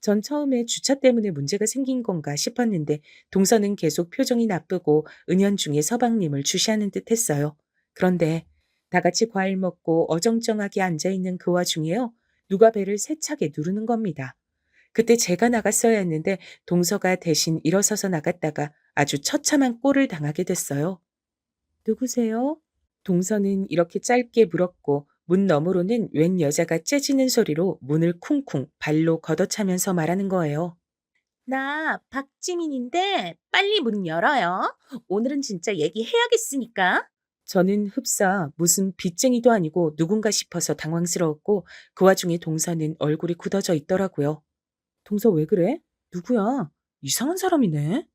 전 처음에 주차 때문에 문제가 생긴 건가 싶었는데 동서는 계속 표정이 나쁘고 은연중에 서방님을 주시하는 듯 했어요. 그런데 다 같이 과일 먹고 어정쩡하게 앉아있는 그 와중에요. 누가 배를 세차게 누르는 겁니다. 그때 제가 나갔어야 했는데 동서가 대신 일어서서 나갔다가 아주 처참한 꼴을 당하게 됐어요. 누구세요? 동서는 이렇게 짧게 물었고 문 너머로는 웬 여자가 째지는 소리로 문을 쿵쿵 발로 걷어차면서 말하는 거예요. 나 박지민인데 빨리 문 열어요. 오늘은 진짜 얘기해야겠으니까. 저는 흡사 무슨 빚쟁이도 아니고 누군가 싶어서 당황스러웠고 그 와중에 동서는 얼굴이 굳어져 있더라고요. 동서 왜 그래? 누구야? 이상한 사람이네.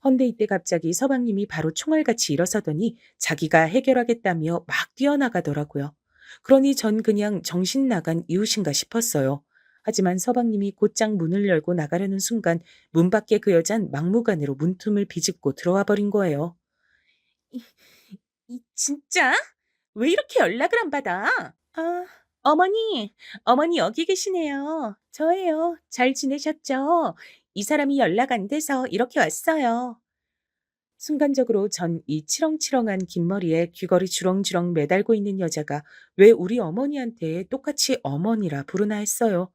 헌데 이때 갑자기 서방님이 바로 총알같이 일어서더니 자기가 해결하겠다며 막 뛰어나가더라고요. 그러니 전 그냥 정신 나간 이웃인가 싶었어요. 하지만 서방님이 곧장 문을 열고 나가려는 순간 문 밖에 그 여잔 막무가내로 문틈을 비집고 들어와 버린 거예요. 이, 진짜? 왜 이렇게 연락을 안 받아? 아, 어머니, 어머니 여기 계시네요. 저예요. 잘 지내셨죠? 이 사람이 연락 안 돼서 이렇게 왔어요. 순간적으로 전 이 치렁치렁한 긴 머리에 귀걸이 주렁주렁 매달고 있는 여자가 왜 우리 어머니한테 똑같이 어머니라 부르나 했어요.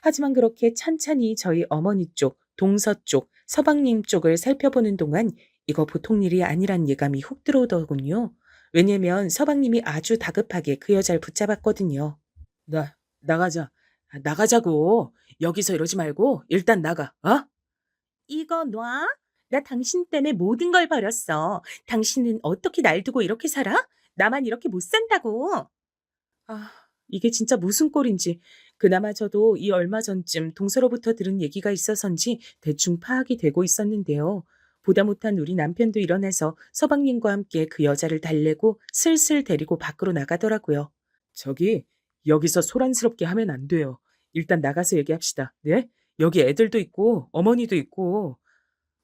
하지만 그렇게 찬찬히 저희 어머니 쪽, 동서 쪽, 서방님 쪽을 살펴보는 동안 이거 보통 일이 아니란 예감이 훅 들어오더군요. 왜냐면 서방님이 아주 다급하게 그 여자를 붙잡았거든요. 나가자. 나가자고. 여기서 이러지 말고 일단 나가. 어? 이거 놔? 나 당신 때문에 모든 걸 버렸어. 당신은 어떻게 날 두고 이렇게 살아? 나만 이렇게 못 산다고. 아, 이게 진짜 무슨 꼴인지. 그나마 저도 이 얼마 전쯤 동서로부터 들은 얘기가 있어서인지 대충 파악이 되고 있었는데요. 보다 못한 우리 남편도 일어나서 서방님과 함께 그 여자를 달래고 슬슬 데리고 밖으로 나가더라고요. 저기, 여기서 소란스럽게 하면 안 돼요. 일단 나가서 얘기합시다. 네? 여기 애들도 있고 어머니도 있고.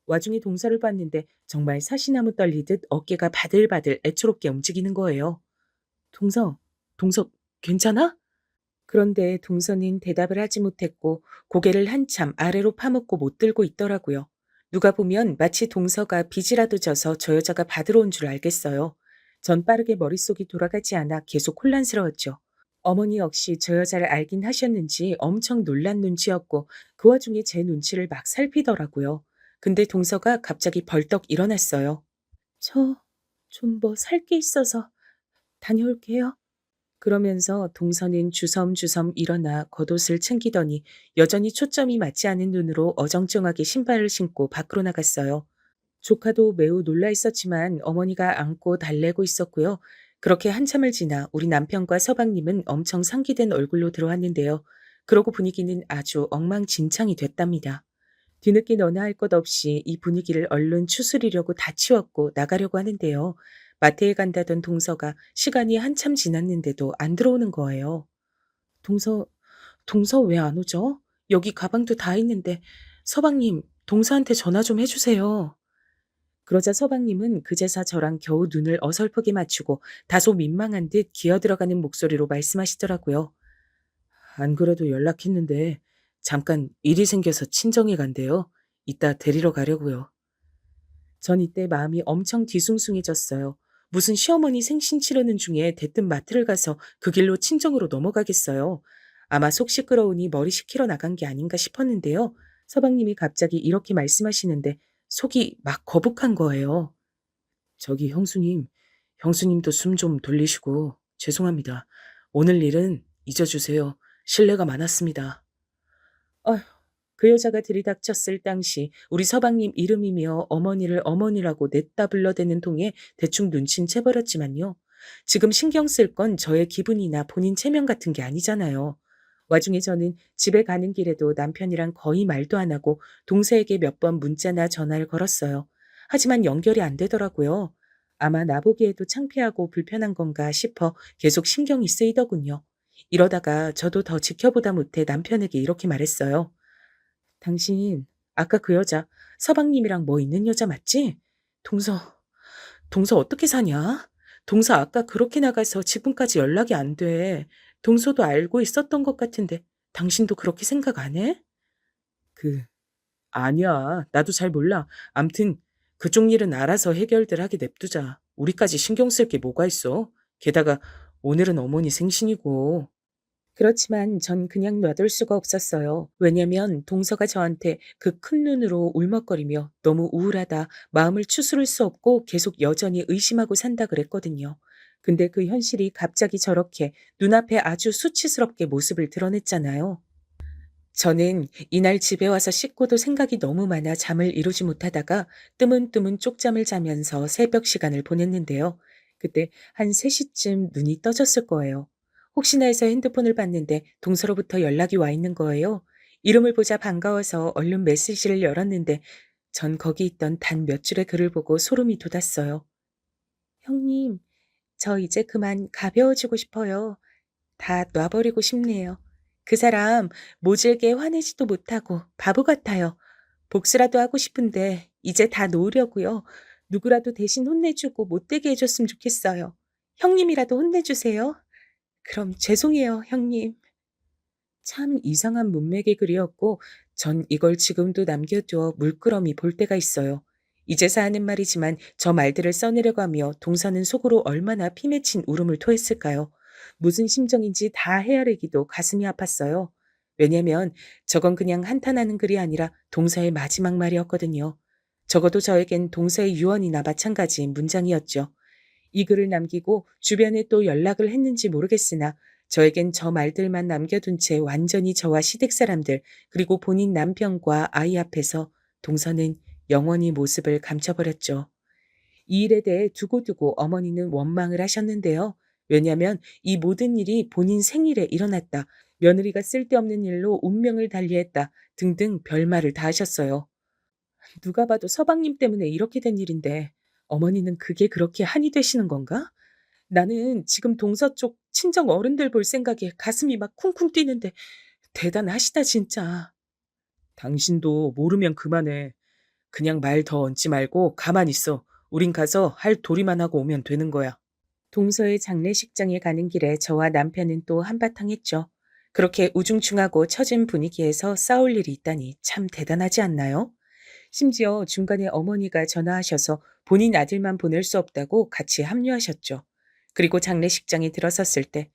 와중에 동서를 봤는데 정말 사시나무 떨리듯 어깨가 바들바들 애초롭게 움직이는 거예요. 동서, 동서, 괜찮아? 그런데 동서는 대답을 하지 못했고 고개를 한참 아래로 파묻고 못 들고 있더라고요. 누가 보면 마치 동서가 빚이라도 져서 저 여자가 받으러 온 줄 알겠어요. 전 빠르게 머릿속이 돌아가지 않아 계속 혼란스러웠죠. 어머니 역시 저 여자를 알긴 하셨는지 엄청 놀란 눈치였고 그 와중에 제 눈치를 막 살피더라고요. 근데 동서가 갑자기 벌떡 일어났어요. 저 좀 뭐 살 게 있어서 다녀올게요. 그러면서 동서는 주섬주섬 일어나 겉옷을 챙기더니 여전히 초점이 맞지 않은 눈으로 어정쩡하게 신발을 신고 밖으로 나갔어요. 조카도 매우 놀라 있었지만 어머니가 안고 달래고 있었고요. 그렇게 한참을 지나 우리 남편과 서방님은 엄청 상기된 얼굴로 들어왔는데요. 그러고 분위기는 아주 엉망진창이 됐답니다. 뒤늦게 너나 할 것 없이 이 분위기를 얼른 추스리려고 다 치웠고 나가려고 하는데요. 마트에 간다던 동서가 시간이 한참 지났는데도 안 들어오는 거예요. 동서, 동서 왜 안 오죠? 여기 가방도 다 있는데 서방님, 동서한테 전화 좀 해주세요. 그러자 서방님은 그제서 저랑 겨우 눈을 어설프게 맞추고 다소 민망한 듯 기어들어가는 목소리로 말씀하시더라고요. 안 그래도 연락했는데 잠깐 일이 생겨서 친정에 간대요. 이따 데리러 가려고요. 전 이때 마음이 엄청 뒤숭숭해졌어요. 무슨 시어머니 생신 치르는 중에 대뜸 마트를 가서 그 길로 친정으로 넘어가겠어요. 아마 속 시끄러우니 머리 식히러 나간 게 아닌가 싶었는데요. 서방님이 갑자기 이렇게 말씀하시는데 속이 막 거북한 거예요. 저기 형수님, 형수님도 숨 좀 돌리시고 죄송합니다. 오늘 일은 잊어주세요. 실례가 많았습니다. 어휴, 그 여자가 들이닥쳤을 당시 우리 서방님 이름이며 어머니를 어머니라고 냈다 불러대는 통에 대충 눈치는 채버렸지만요. 지금 신경 쓸 건 저의 기분이나 본인 체면 같은 게 아니잖아요. 와중에 저는 집에 가는 길에도 남편이랑 거의 말도 안 하고 동생에게 몇 번 문자나 전화를 걸었어요. 하지만 연결이 안 되더라고요. 아마 나보기에도 창피하고 불편한 건가 싶어 계속 신경이 쓰이더군요. 이러다가 저도 더 지켜보다 못해 남편에게 이렇게 말했어요. 당신 아까 그 여자 서방님이랑 뭐 있는 여자 맞지? 동서, 동서 어떻게 사냐? 동서 아까 그렇게 나가서 지금까지 연락이 안 돼. 동서도 알고 있었던 것 같은데 당신도 그렇게 생각 안 해? 그, 아니야. 나도 잘 몰라. 암튼 그쪽 일은 알아서 해결들 하게 냅두자. 우리까지 신경 쓸 게 뭐가 있어? 게다가 오늘은 어머니 생신이고. 그렇지만 전 그냥 놔둘 수가 없었어요. 왜냐면 동서가 저한테 그 큰 눈으로 울먹거리며 너무 우울하다, 마음을 추스를 수 없고 계속 여전히 의심하고 산다 그랬거든요. 근데 그 현실이 갑자기 저렇게 눈앞에 아주 수치스럽게 모습을 드러냈잖아요. 저는 이날 집에 와서 씻고도 생각이 너무 많아 잠을 이루지 못하다가 뜨문뜨문 쪽잠을 자면서 새벽 시간을 보냈는데요. 그때 한 3시쯤 눈이 떠졌을 거예요. 혹시나 해서 핸드폰을 봤는데 동서로부터 연락이 와 있는 거예요. 이름을 보자 반가워서 얼른 메시지를 열었는데 전 거기 있던 단 몇 줄의 글을 보고 소름이 돋았어요. 형님, 저 이제 그만 가벼워지고 싶어요. 다 놔버리고 싶네요. 그 사람 모질게 화내지도 못하고 바보 같아요. 복수라도 하고 싶은데 이제 다 놓으려고요. 누구라도 대신 혼내주고 못되게 해줬으면 좋겠어요. 형님이라도 혼내주세요. 그럼 죄송해요, 형님. 참 이상한 문맥의 글이었고 전 이걸 지금도 남겨두어 물끄러미 볼 때가 있어요. 이제서 하는 말이지만 저 말들을 써내려고 하며 동서는 속으로 얼마나 피맺힌 울음을 토했을까요? 무슨 심정인지 다 헤아리기도 가슴이 아팠어요. 왜냐면 저건 그냥 한탄하는 글이 아니라 동서의 마지막 말이었거든요. 적어도 저에겐 동서의 유언이나 마찬가지인 문장이었죠. 이 글을 남기고 주변에 또 연락을 했는지 모르겠으나 저에겐 저 말들만 남겨둔 채 완전히 저와 시댁 사람들 그리고 본인 남편과 아이 앞에서 동서는 영원히 모습을 감춰버렸죠. 이 일에 대해 두고두고 어머니는 원망을 하셨는데요. 왜냐하면 이 모든 일이 본인 생일에 일어났다. 며느리가 쓸데없는 일로 운명을 달리했다. 등등 별말을 다 하셨어요. 누가 봐도 서방님 때문에 이렇게 된 일인데 어머니는 그게 그렇게 한이 되시는 건가? 나는 지금 동서 쪽 친정 어른들 볼 생각에 가슴이 막 쿵쿵 뛰는데 대단하시다 진짜. 당신도 모르면 그만해. 그냥 말 더 얹지 말고 가만히 있어. 우린 가서 할 도리만 하고 오면 되는 거야. 동서의 장례식장에 가는 길에 저와 남편은 또 한바탕 했죠. 그렇게 우중충하고 처진 분위기에서 싸울 일이 있다니 참 대단하지 않나요? 심지어 중간에 어머니가 전화하셔서 본인 아들만 보낼 수 없다고 같이 합류하셨죠. 그리고 장례식장에 들어섰을 때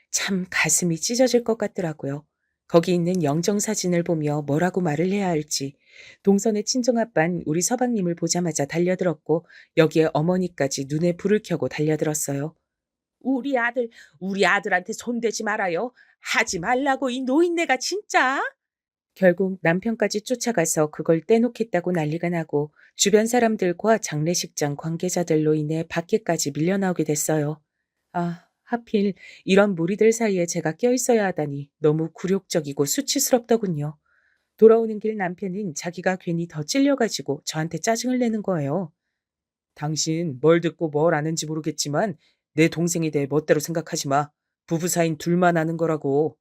참 가슴이 찢어질 것 같더라고요. 거기 있는 영정사진을 보며 뭐라고 말을 해야 할지. 동선의 친정아빤 우리 서방님을 보자마자 달려들었고 여기에 어머니까지 눈에 불을 켜고 달려들었어요. 우리 아들, 우리 아들한테 손대지 말아요. 하지 말라고 이 노인네가 진짜. 결국 남편까지 쫓아가서 그걸 떼놓겠다고 난리가 나고 주변 사람들과 장례식장 관계자들로 인해 밖에까지 밀려나오게 됐어요. 아, 하필 이런 무리들 사이에 제가 껴있어야 하다니 너무 굴욕적이고 수치스럽더군요. 돌아오는 길 남편은 자기가 괜히 더 찔려가지고 저한테 짜증을 내는 거예요. 당신 뭘 듣고 뭘 아는지 모르겠지만 내 동생에 대해 멋대로 생각하지 마. 부부 사이인 둘만 아는 거라고.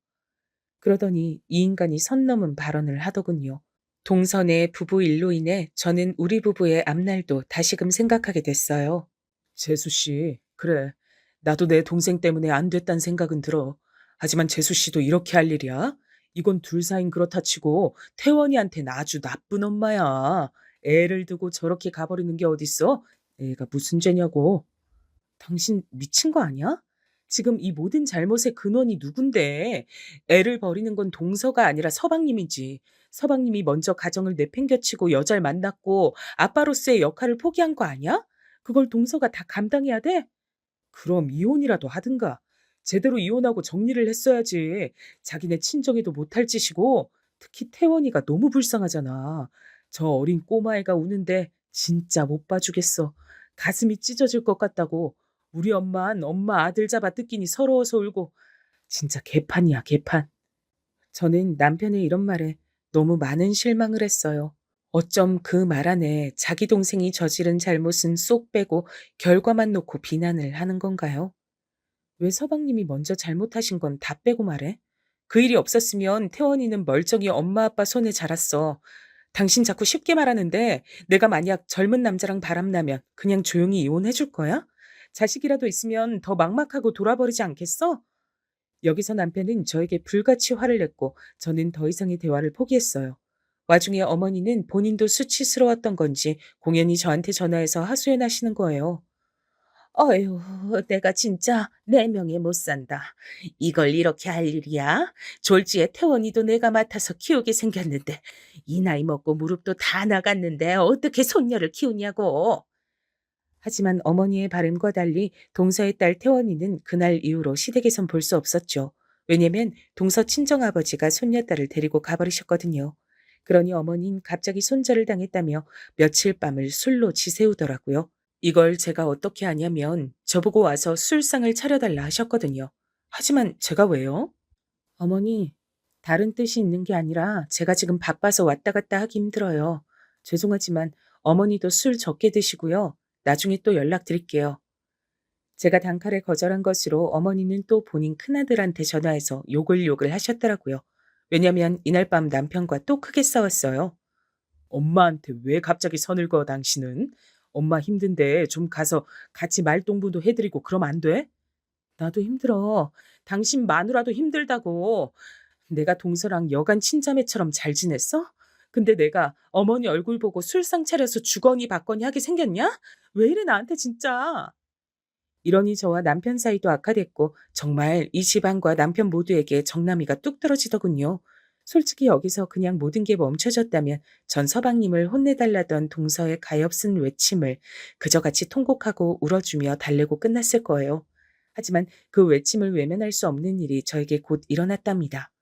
그러더니 이 인간이 선 넘은 발언을 하더군요. 동선의 부부 일로 인해 저는 우리 부부의 앞날도 다시금 생각하게 됐어요. 재수 씨, 그래. 나도 내 동생 때문에 안 됐단 생각은 들어. 하지만 재수 씨도 이렇게 할 일이야? 이건 둘 사이인 그렇다 치고 태원이한테는 아주 나쁜 엄마야. 애를 두고 저렇게 가버리는 게 어딨어? 애가 무슨 죄냐고. 당신 미친 거 아니야? 지금 이 모든 잘못의 근원이 누군데? 애를 버리는 건 동서가 아니라 서방님이지. 서방님이 먼저 가정을 내팽겨치고 여자를 만났고 아빠로서의 역할을 포기한 거 아니야? 그걸 동서가 다 감당해야 돼? 그럼 이혼이라도 하든가. 제대로 이혼하고 정리를 했어야지. 자기네 친정에도 못할 짓이고 특히 태원이가 너무 불쌍하잖아. 저 어린 꼬마애가 우는데 진짜 못 봐주겠어. 가슴이 찢어질 것 같다고. 우리 엄만 엄마 아들 잡아 뜯기니 서러워서 울고. 진짜 개판이야, 개판. 저는 남편의 이런 말에 너무 많은 실망을 했어요. 어쩜 그 말 안에 자기 동생이 저지른 잘못은 쏙 빼고 결과만 놓고 비난을 하는 건가요? 왜 서방님이 먼저 잘못하신 건 다 빼고 말해? 그 일이 없었으면 태원이는 멀쩡히 엄마 아빠 손에 자랐어. 당신 자꾸 쉽게 말하는데 내가 만약 젊은 남자랑 바람나면 그냥 조용히 이혼해 줄 거야? 자식이라도 있으면 더 막막하고 돌아버리지 않겠어? 여기서 남편은 저에게 불같이 화를 냈고 저는 더 이상의 대화를 포기했어요. 와중에 어머니는 본인도 수치스러웠던 건지 공연히 저한테 전화해서 하소연하시는 거예요. 어휴, 내가 진짜 내 명에 못 산다. 이걸 이렇게 할 일이야? 졸지에 태원이도 내가 맡아서 키우게 생겼는데 이 나이 먹고 무릎도 다 나갔는데 어떻게 손녀를 키우냐고. 하지만 어머니의 바람과 달리 동서의 딸 태원이는 그날 이후로 시댁에선 볼 수 없었죠. 왜냐면 동서 친정아버지가 손녀딸을 데리고 가버리셨거든요. 그러니 어머니는 갑자기 손절을 당했다며 며칠 밤을 술로 지새우더라고요. 이걸 제가 어떻게 아냐면 저보고 와서 술상을 차려달라 하셨거든요. 하지만 제가 왜요? 어머니, 다른 뜻이 있는 게 아니라 제가 지금 바빠서 왔다 갔다 하기 힘들어요. 죄송하지만 어머니도 술 적게 드시고요. 나중에 또 연락드릴게요. 제가 단칼에 거절한 것으로 어머니는 또 본인 큰아들한테 전화해서 욕을 하셨더라고요. 왜냐면 이날 밤 남편과 또 크게 싸웠어요. 엄마한테 왜 갑자기 선을 그어 당신은? 엄마 힘든데 좀 가서 같이 말동무도 해드리고 그러면 안 돼? 나도 힘들어. 당신 마누라도 힘들다고. 내가 동서랑 여간 친자매처럼 잘 지냈어? 근데 내가 어머니 얼굴 보고 술상 차려서 주거니 받거니 하게 생겼냐? 왜 이래 나한테 진짜. 이러니 저와 남편 사이도 악화됐고 정말 이 집안과 남편 모두에게 정남이가 뚝 떨어지더군요. 솔직히 여기서 그냥 모든 게 멈춰졌다면 전 서방님을 혼내달라던 동서의 가엾은 외침을 그저같이 통곡하고 울어주며 달래고 끝났을 거예요. 하지만 그 외침을 외면할 수 없는 일이 저에게 곧 일어났답니다.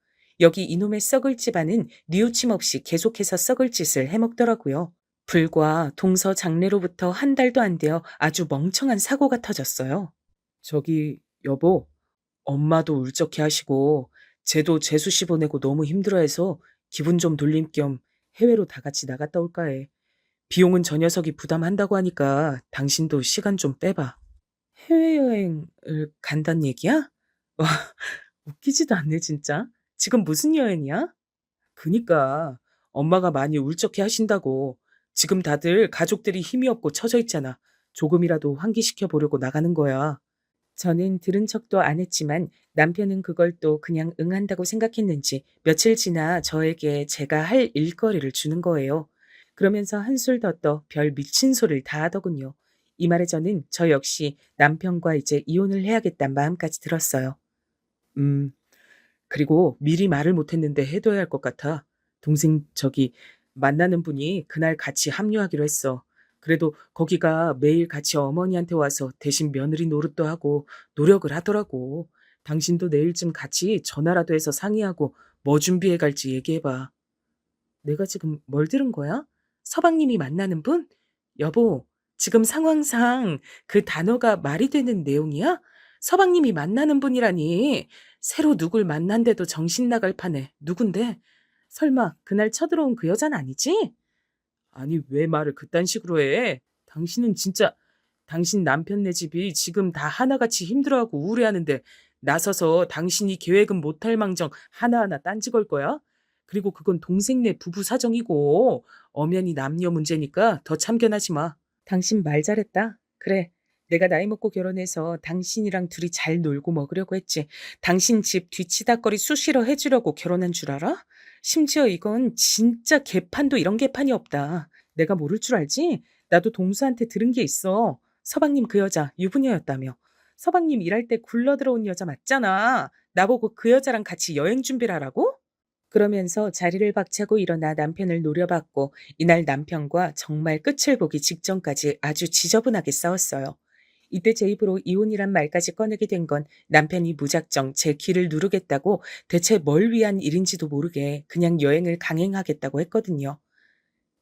여기 이놈의 썩을 집안은 뉘우침 없이 계속해서 썩을 짓을 해먹더라고요. 불과 동서 장례로부터 한 달도 안 되어 아주 멍청한 사고가 터졌어요. 저기, 여보, 엄마도 울적해 하시고, 쟤도 재수씨 보내고 너무 힘들어해서 기분 좀 돌림 겸 해외로 다 같이 나갔다 올까 해. 비용은 저 녀석이 부담한다고 하니까 당신도 시간 좀 빼봐. 해외여행을 간단 얘기야? 와, 웃기지도 않네, 진짜. 지금 무슨 여행이야? 그니까 엄마가 많이 울적해 하신다고. 지금 다들 가족들이 힘이 없고 처져 있잖아. 조금이라도 환기시켜 보려고 나가는 거야. 저는 들은 척도 안 했지만 남편은 그걸 또 그냥 응한다고 생각했는지 며칠 지나 저에게 제가 할 일거리를 주는 거예요. 그러면서 한술 더 떠 별 미친 소리를 다 하더군요. 이 말에 저는 저 역시 남편과 이제 이혼을 해야겠다는 마음까지 들었어요. 음, 그리고 미리 말을 못했는데 해둬야 할 것 같아. 동생 저기 만나는 분이 그날 같이 합류하기로 했어. 그래도 거기가 매일 같이 어머니한테 와서 대신 며느리 노릇도 하고 노력을 하더라고. 당신도 내일쯤 같이 전화라도 해서 상의하고 뭐 준비해 갈지 얘기해봐. 내가 지금 뭘 들은 거야? 서방님이 만나는 분? 여보, 지금 상황상 그 단어가 말이 되는 내용이야? 서방님이 만나는 분이라니. 새로 누굴 만난데도 정신 나갈 판에 누군데? 설마 그날 쳐들어온 그 여자는 아니지? 아니, 왜 말을 그딴 식으로 해? 당신은 진짜 당신 남편네 집이 지금 다 하나같이 힘들어하고 우울해하는데 나서서 당신이 계획은 못할 망정 하나하나 딴지 걸 거야? 그리고 그건 동생네 부부 사정이고 엄연히 남녀 문제니까 더 참견하지 마. 당신 말 잘했다. 그래. 내가 나이 먹고 결혼해서 당신이랑 둘이 잘 놀고 먹으려고 했지. 당신 집 뒤치다거리 수시로 해주려고 결혼한 줄 알아? 심지어 이건 진짜 개판도 이런 개판이 없다. 내가 모를 줄 알지? 나도 동수한테 들은 게 있어. 서방님 그 여자 유부녀였다며. 서방님 일할 때 굴러 들어온 여자 맞잖아. 나보고 그 여자랑 같이 여행 준비를 하라고? 그러면서 자리를 박차고 일어나 남편을 노려봤고 이날 남편과 정말 끝을 보기 직전까지 아주 지저분하게 싸웠어요. 이때 제 입으로 이혼이란 말까지 꺼내게 된 건 남편이 무작정 제 귀를 누르겠다고 대체 뭘 위한 일인지도 모르게 그냥 여행을 강행하겠다고 했거든요.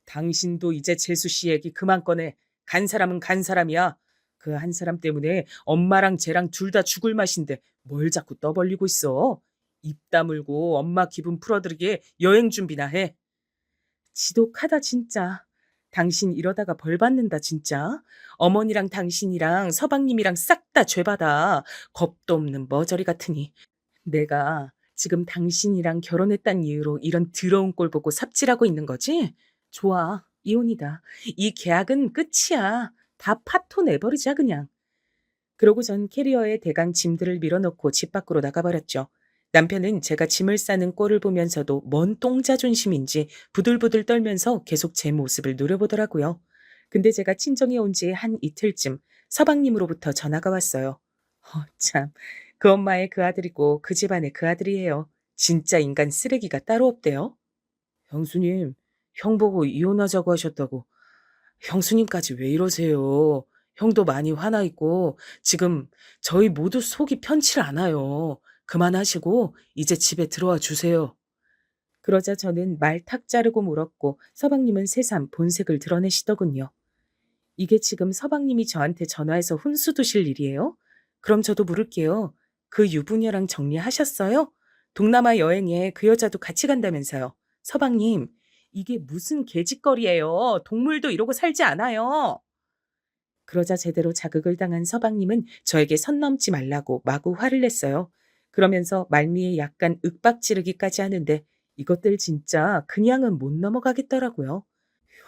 당신도 이제 재수 씨 얘기 그만 꺼내. 간 사람은 간 사람이야. 그 한 사람 때문에 엄마랑 쟤랑 둘 다 죽을 맛인데 뭘 자꾸 떠벌리고 있어. 입 다물고 엄마 기분 풀어드리게 여행 준비나 해. 지독하다 진짜. 당신 이러다가 벌 받는다 진짜. 어머니랑 당신이랑 서방님이랑 싹 다 죄받아. 겁도 없는 머저리 같으니. 내가 지금 당신이랑 결혼했단 이유로 이런 더러운 꼴 보고 삽질하고 있는 거지? 좋아, 이혼이다. 이 계약은 끝이야. 다 파토 내버리자 그냥. 그러고 전 캐리어에 대강 짐들을 밀어넣고 집 밖으로 나가버렸죠. 남편은 제가 짐을 싸는 꼴을 보면서도 뭔 똥자존심인지 부들부들 떨면서 계속 제 모습을 노려보더라고요. 근데 제가 친정에 온 지 한 이틀쯤 서방님으로부터 전화가 왔어요. 참. 그 엄마의 그 아들이고 그 집안의 그 아들이에요. 진짜 인간 쓰레기가 따로 없대요. 형수님, 형 보고 이혼하자고 하셨다고. 형수님까지 왜 이러세요? 형도 많이 화나 있고 지금 저희 모두 속이 편치 않아요. 그만하시고 이제 집에 들어와 주세요. 그러자 저는 말 탁 자르고 물었고 서방님은 새삼 본색을 드러내시더군요. 이게 지금 서방님이 저한테 전화해서 훈수 두실 일이에요? 그럼 저도 물을게요. 그 유부녀랑 정리하셨어요? 동남아 여행에 그 여자도 같이 간다면서요. 서방님, 이게 무슨 개짓거리예요. 동물도 이러고 살지 않아요. 그러자 제대로 자극을 당한 서방님은 저에게 선 넘지 말라고 마구 화를 냈어요. 그러면서 말미에 약간 윽박지르기까지 하는데 이것들 진짜 그냥은 못 넘어가겠더라고요.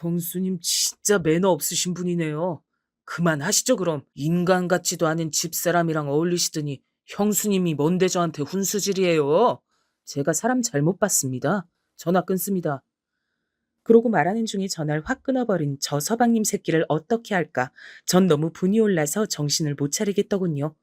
형수님 진짜 매너 없으신 분이네요. 그만하시죠 그럼. 인간 같지도 않은 집사람이랑 어울리시더니 형수님이 뭔데 저한테 훈수질이에요. 제가 사람 잘못 봤습니다. 전화 끊습니다. 그러고 말하는 중에 전화를 확 끊어버린 저 서방님 새끼를 어떻게 할까? 전 너무 분이 올라서 정신을 못 차리겠더군요.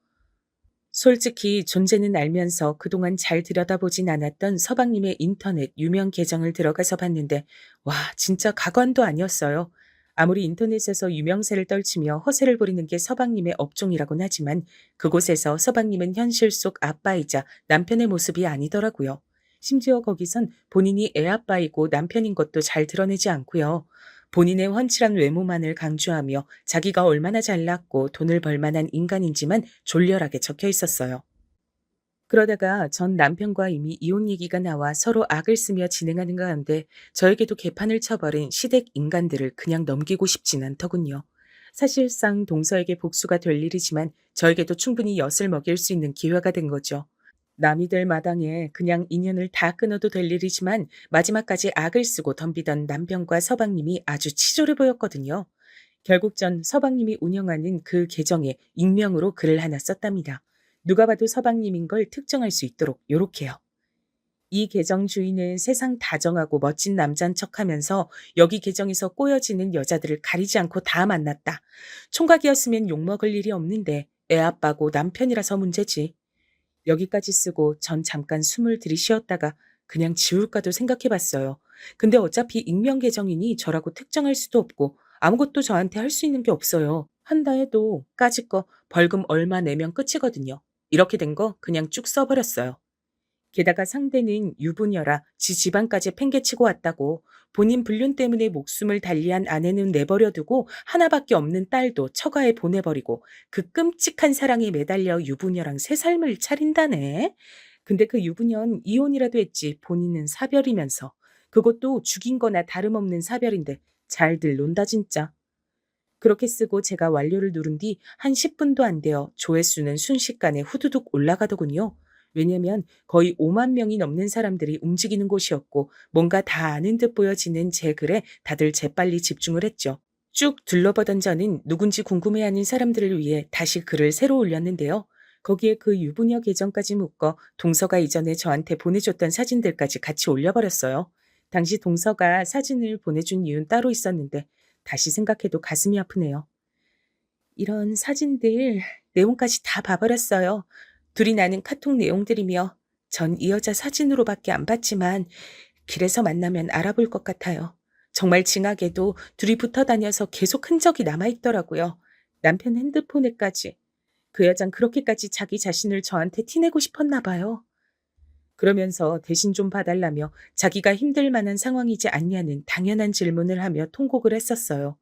솔직히 존재는 알면서 그동안 잘 들여다보진 않았던 서방님의 인터넷 유명 계정을 들어가서 봤는데 와 진짜 가관도 아니었어요. 아무리 인터넷에서 유명세를 떨치며 허세를 부리는 게 서방님의 업종이라곤 하지만 그곳에서 서방님은 현실 속 아빠이자 남편의 모습이 아니더라고요. 심지어 거기선 본인이 애아빠이고 남편인 것도 잘 드러내지 않고요. 본인의 훤칠한 외모만을 강조하며 자기가 얼마나 잘났고 돈을 벌 만한 인간인지만 졸렬하게 적혀 있었어요. 그러다가 전 남편과 이미 이혼 얘기가 나와 서로 악을 쓰며 진행하는 가운데 저에게도 개판을 쳐버린 시댁 인간들을 그냥 넘기고 싶진 않더군요. 사실상 동서에게 복수가 될 일이지만 저에게도 충분히 엿을 먹일 수 있는 기회가 된 거죠. 남이 될 마당에 그냥 인연을 다 끊어도 될 일이지만 마지막까지 악을 쓰고 덤비던 남편과 서방님이 아주 치졸해 보였거든요. 결국 전 서방님이 운영하는 그 계정에 익명으로 글을 하나 썼답니다. 누가 봐도 서방님인 걸 특정할 수 있도록 요렇게요. 이 계정 주인은 세상 다정하고 멋진 남자인 척하면서 여기 계정에서 꼬여지는 여자들을 가리지 않고 다 만났다. 총각이었으면 욕먹을 일이 없는데 애아빠고 남편이라서 문제지. 여기까지 쓰고 전 잠깐 숨을 들이쉬었다가 그냥 지울까도 생각해 봤어요. 근데 어차피 익명 계정이니 저라고 특정할 수도 없고 아무것도 저한테 할 수 있는 게 없어요. 한다 해도 까짓 거 벌금 얼마 내면 끝이거든요. 이렇게 된 거 그냥 쭉 써버렸어요. 게다가 상대는 유부녀라 지 집안까지 팽개치고 왔다고 본인 불륜 때문에 목숨을 달리한 아내는 내버려두고 하나밖에 없는 딸도 처가에 보내버리고 그 끔찍한 사랑에 매달려 유부녀랑 새 삶을 차린다네. 근데 그 유부녀는 이혼이라도 했지 본인은 사별이면서 그것도 죽인 거나 다름없는 사별인데 잘들 논다 진짜. 그렇게 쓰고 제가 완료를 누른 뒤 한 10분도 안 되어 조회수는 순식간에 후두둑 올라가더군요. 왜냐면 거의 5만 명이 넘는 사람들이 움직이는 곳이었고 뭔가 다 아는 듯 보여지는 제 글에 다들 재빨리 집중을 했죠. 쭉 둘러보던 저는 누군지 궁금해하는 사람들을 위해 다시 글을 새로 올렸는데요. 거기에 그 유부녀 계정까지 묶어 동서가 이전에 저한테 보내줬던 사진들까지 같이 올려버렸어요. 당시 동서가 사진을 보내준 이유는 따로 있었는데 다시 생각해도 가슴이 아프네요. 이런 사진들 내용까지 다 봐버렸어요. 둘이 나눈 카톡 내용들이며 전 이 여자 사진으로밖에 안 봤지만 길에서 만나면 알아볼 것 같아요. 정말 징하게도 둘이 붙어 다녀서 계속 흔적이 남아있더라고요. 남편 핸드폰에까지. 그 여잔 그렇게까지 자기 자신을 저한테 티내고 싶었나 봐요. 그러면서 대신 좀 봐달라며 자기가 힘들 만한 상황이지 않냐는 당연한 질문을 하며 통곡을 했었어요.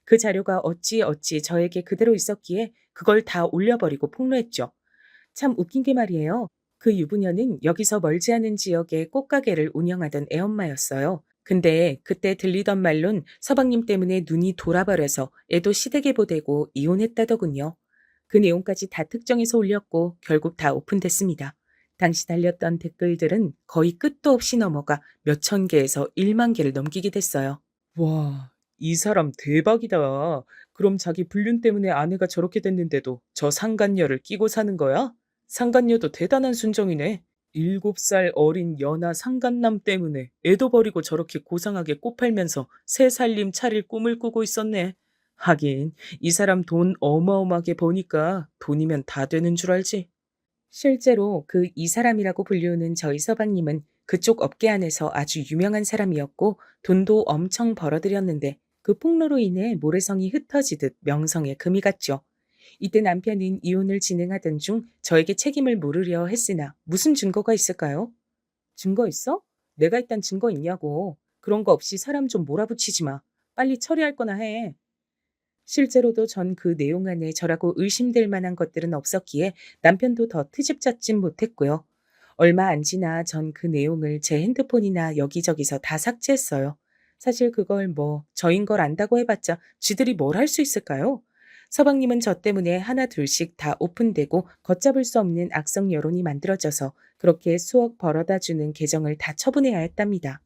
그 자료가 어찌 저에게 그대로 있었기에 그걸 다 올려버리고 폭로했죠. 참 웃긴 게 말이에요. 그 유부녀는 여기서 멀지 않은 지역에 꽃가게를 운영하던 애엄마였어요. 근데 그때 들리던 말론 서방님 때문에 눈이 돌아버려서 애도 시댁에 보내고 이혼했다더군요. 그 내용까지 다 특정해서 올렸고 결국 다 오픈됐습니다. 당시 달렸던 댓글들은 거의 끝도 없이 넘어가 몇천 개에서 1만 개를 넘기게 됐어요. 와, 이 사람 대박이다. 그럼 자기 불륜 때문에 아내가 저렇게 됐는데도 저 상간녀를 끼고 사는 거야? 상간녀도 대단한 순정이네. 7살 어린 연하 상간남 때문에 애도 버리고 저렇게 고상하게 꽃 팔면서 새 살림 차릴 꿈을 꾸고 있었네. 하긴 이 사람 돈 어마어마하게 버니까 돈이면 다 되는 줄 알지. 실제로 그 이 사람이라고 불리우는 저희 서방님은 그쪽 업계 안에서 아주 유명한 사람이었고 돈도 엄청 벌어들였는데 그 폭로로 인해 모래성이 흩어지듯 명성에 금이 갔죠. 이때 남편인 이혼을 진행하던 중 저에게 책임을 물으려 했으나 무슨 증거가 있을까요? 증거 있어? 내가 일단 증거 있냐고. 그런 거 없이 사람 좀 몰아붙이지 마. 빨리 처리할 거나 해. 실제로도 전 그 내용 안에 저라고 의심될 만한 것들은 없었기에 남편도 더 트집 잡진 못했고요. 얼마 안 지나 전 그 내용을 제 핸드폰이나 여기저기서 다 삭제했어요. 사실 그걸 뭐 저인 걸 안다고 해봤자 쥐들이 뭘 할 수 있을까요? 서방님은 저 때문에 하나 둘씩 다 오픈되고 걷잡을 수 없는 악성 여론이 만들어져서 그렇게 수억 벌어다 주는 계정을 다 처분해야 했답니다.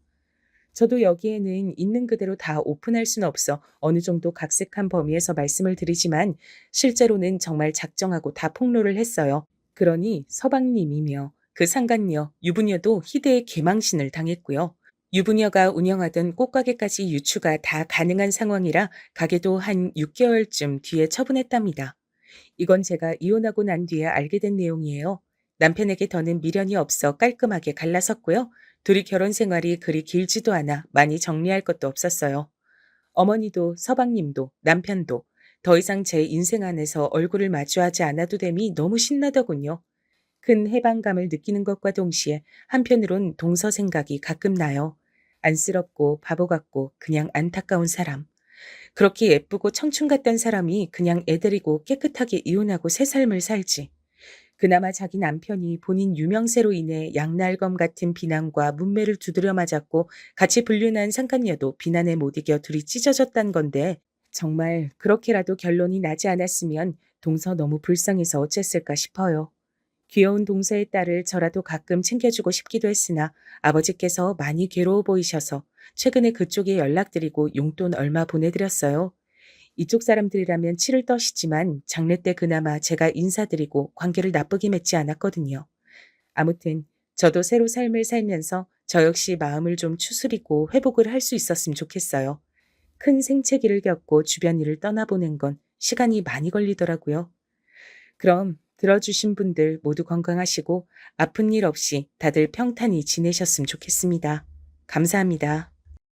저도 여기에는 있는 그대로 다 오픈할 수는 없어 어느 정도 각색한 범위에서 말씀을 드리지만 실제로는 정말 작정하고 다 폭로를 했어요. 그러니 서방님이며 그 상간녀 유부녀도 희대의 개망신을 당했고요. 유부녀가 운영하던 꽃가게까지 유추가 다 가능한 상황이라 가게도 한 6개월쯤 뒤에 처분했답니다. 이건 제가 이혼하고 난 뒤에 알게 된 내용이에요. 남편에게 더는 미련이 없어 깔끔하게 갈라섰고요. 둘이 결혼 생활이 그리 길지도 않아 많이 정리할 것도 없었어요. 어머니도 서방님도 남편도 더 이상 제 인생 안에서 얼굴을 마주하지 않아도 됨이 너무 신나더군요. 큰 해방감을 느끼는 것과 동시에 한편으론 동서 생각이 가끔 나요. 안쓰럽고 바보 같고 그냥 안타까운 사람. 그렇게 예쁘고 청춘 같던 사람이 그냥 애들이고 깨끗하게 이혼하고 새 삶을 살지. 그나마 자기 남편이 본인 유명세로 인해 양날검 같은 비난과 문매를 두드려 맞았고 같이 불륜한 상간녀도 비난에 못 이겨 둘이 찢어졌단 건데 정말 그렇게라도 결론이 나지 않았으면 동서 너무 불쌍해서 어쨌을까 싶어요. 귀여운 동서의 딸을 저라도 가끔 챙겨주고 싶기도 했으나 아버지께서 많이 괴로워 보이셔서 최근에 그쪽에 연락드리고 용돈 얼마 보내드렸어요. 이쪽 사람들이라면 치를 떠시지만 장례 때 그나마 제가 인사드리고 관계를 나쁘게 맺지 않았거든요. 아무튼 저도 새로 삶을 살면서 저 역시 마음을 좀 추스리고 회복을 할 수 있었으면 좋겠어요. 큰 생채기를 겪고 주변 일을 떠나보낸 건 시간이 많이 걸리더라고요. 그럼 들어주신 분들 모두 건강하시고 아픈 일 없이 다들 평탄히 지내셨으면 좋겠습니다. 감사합니다.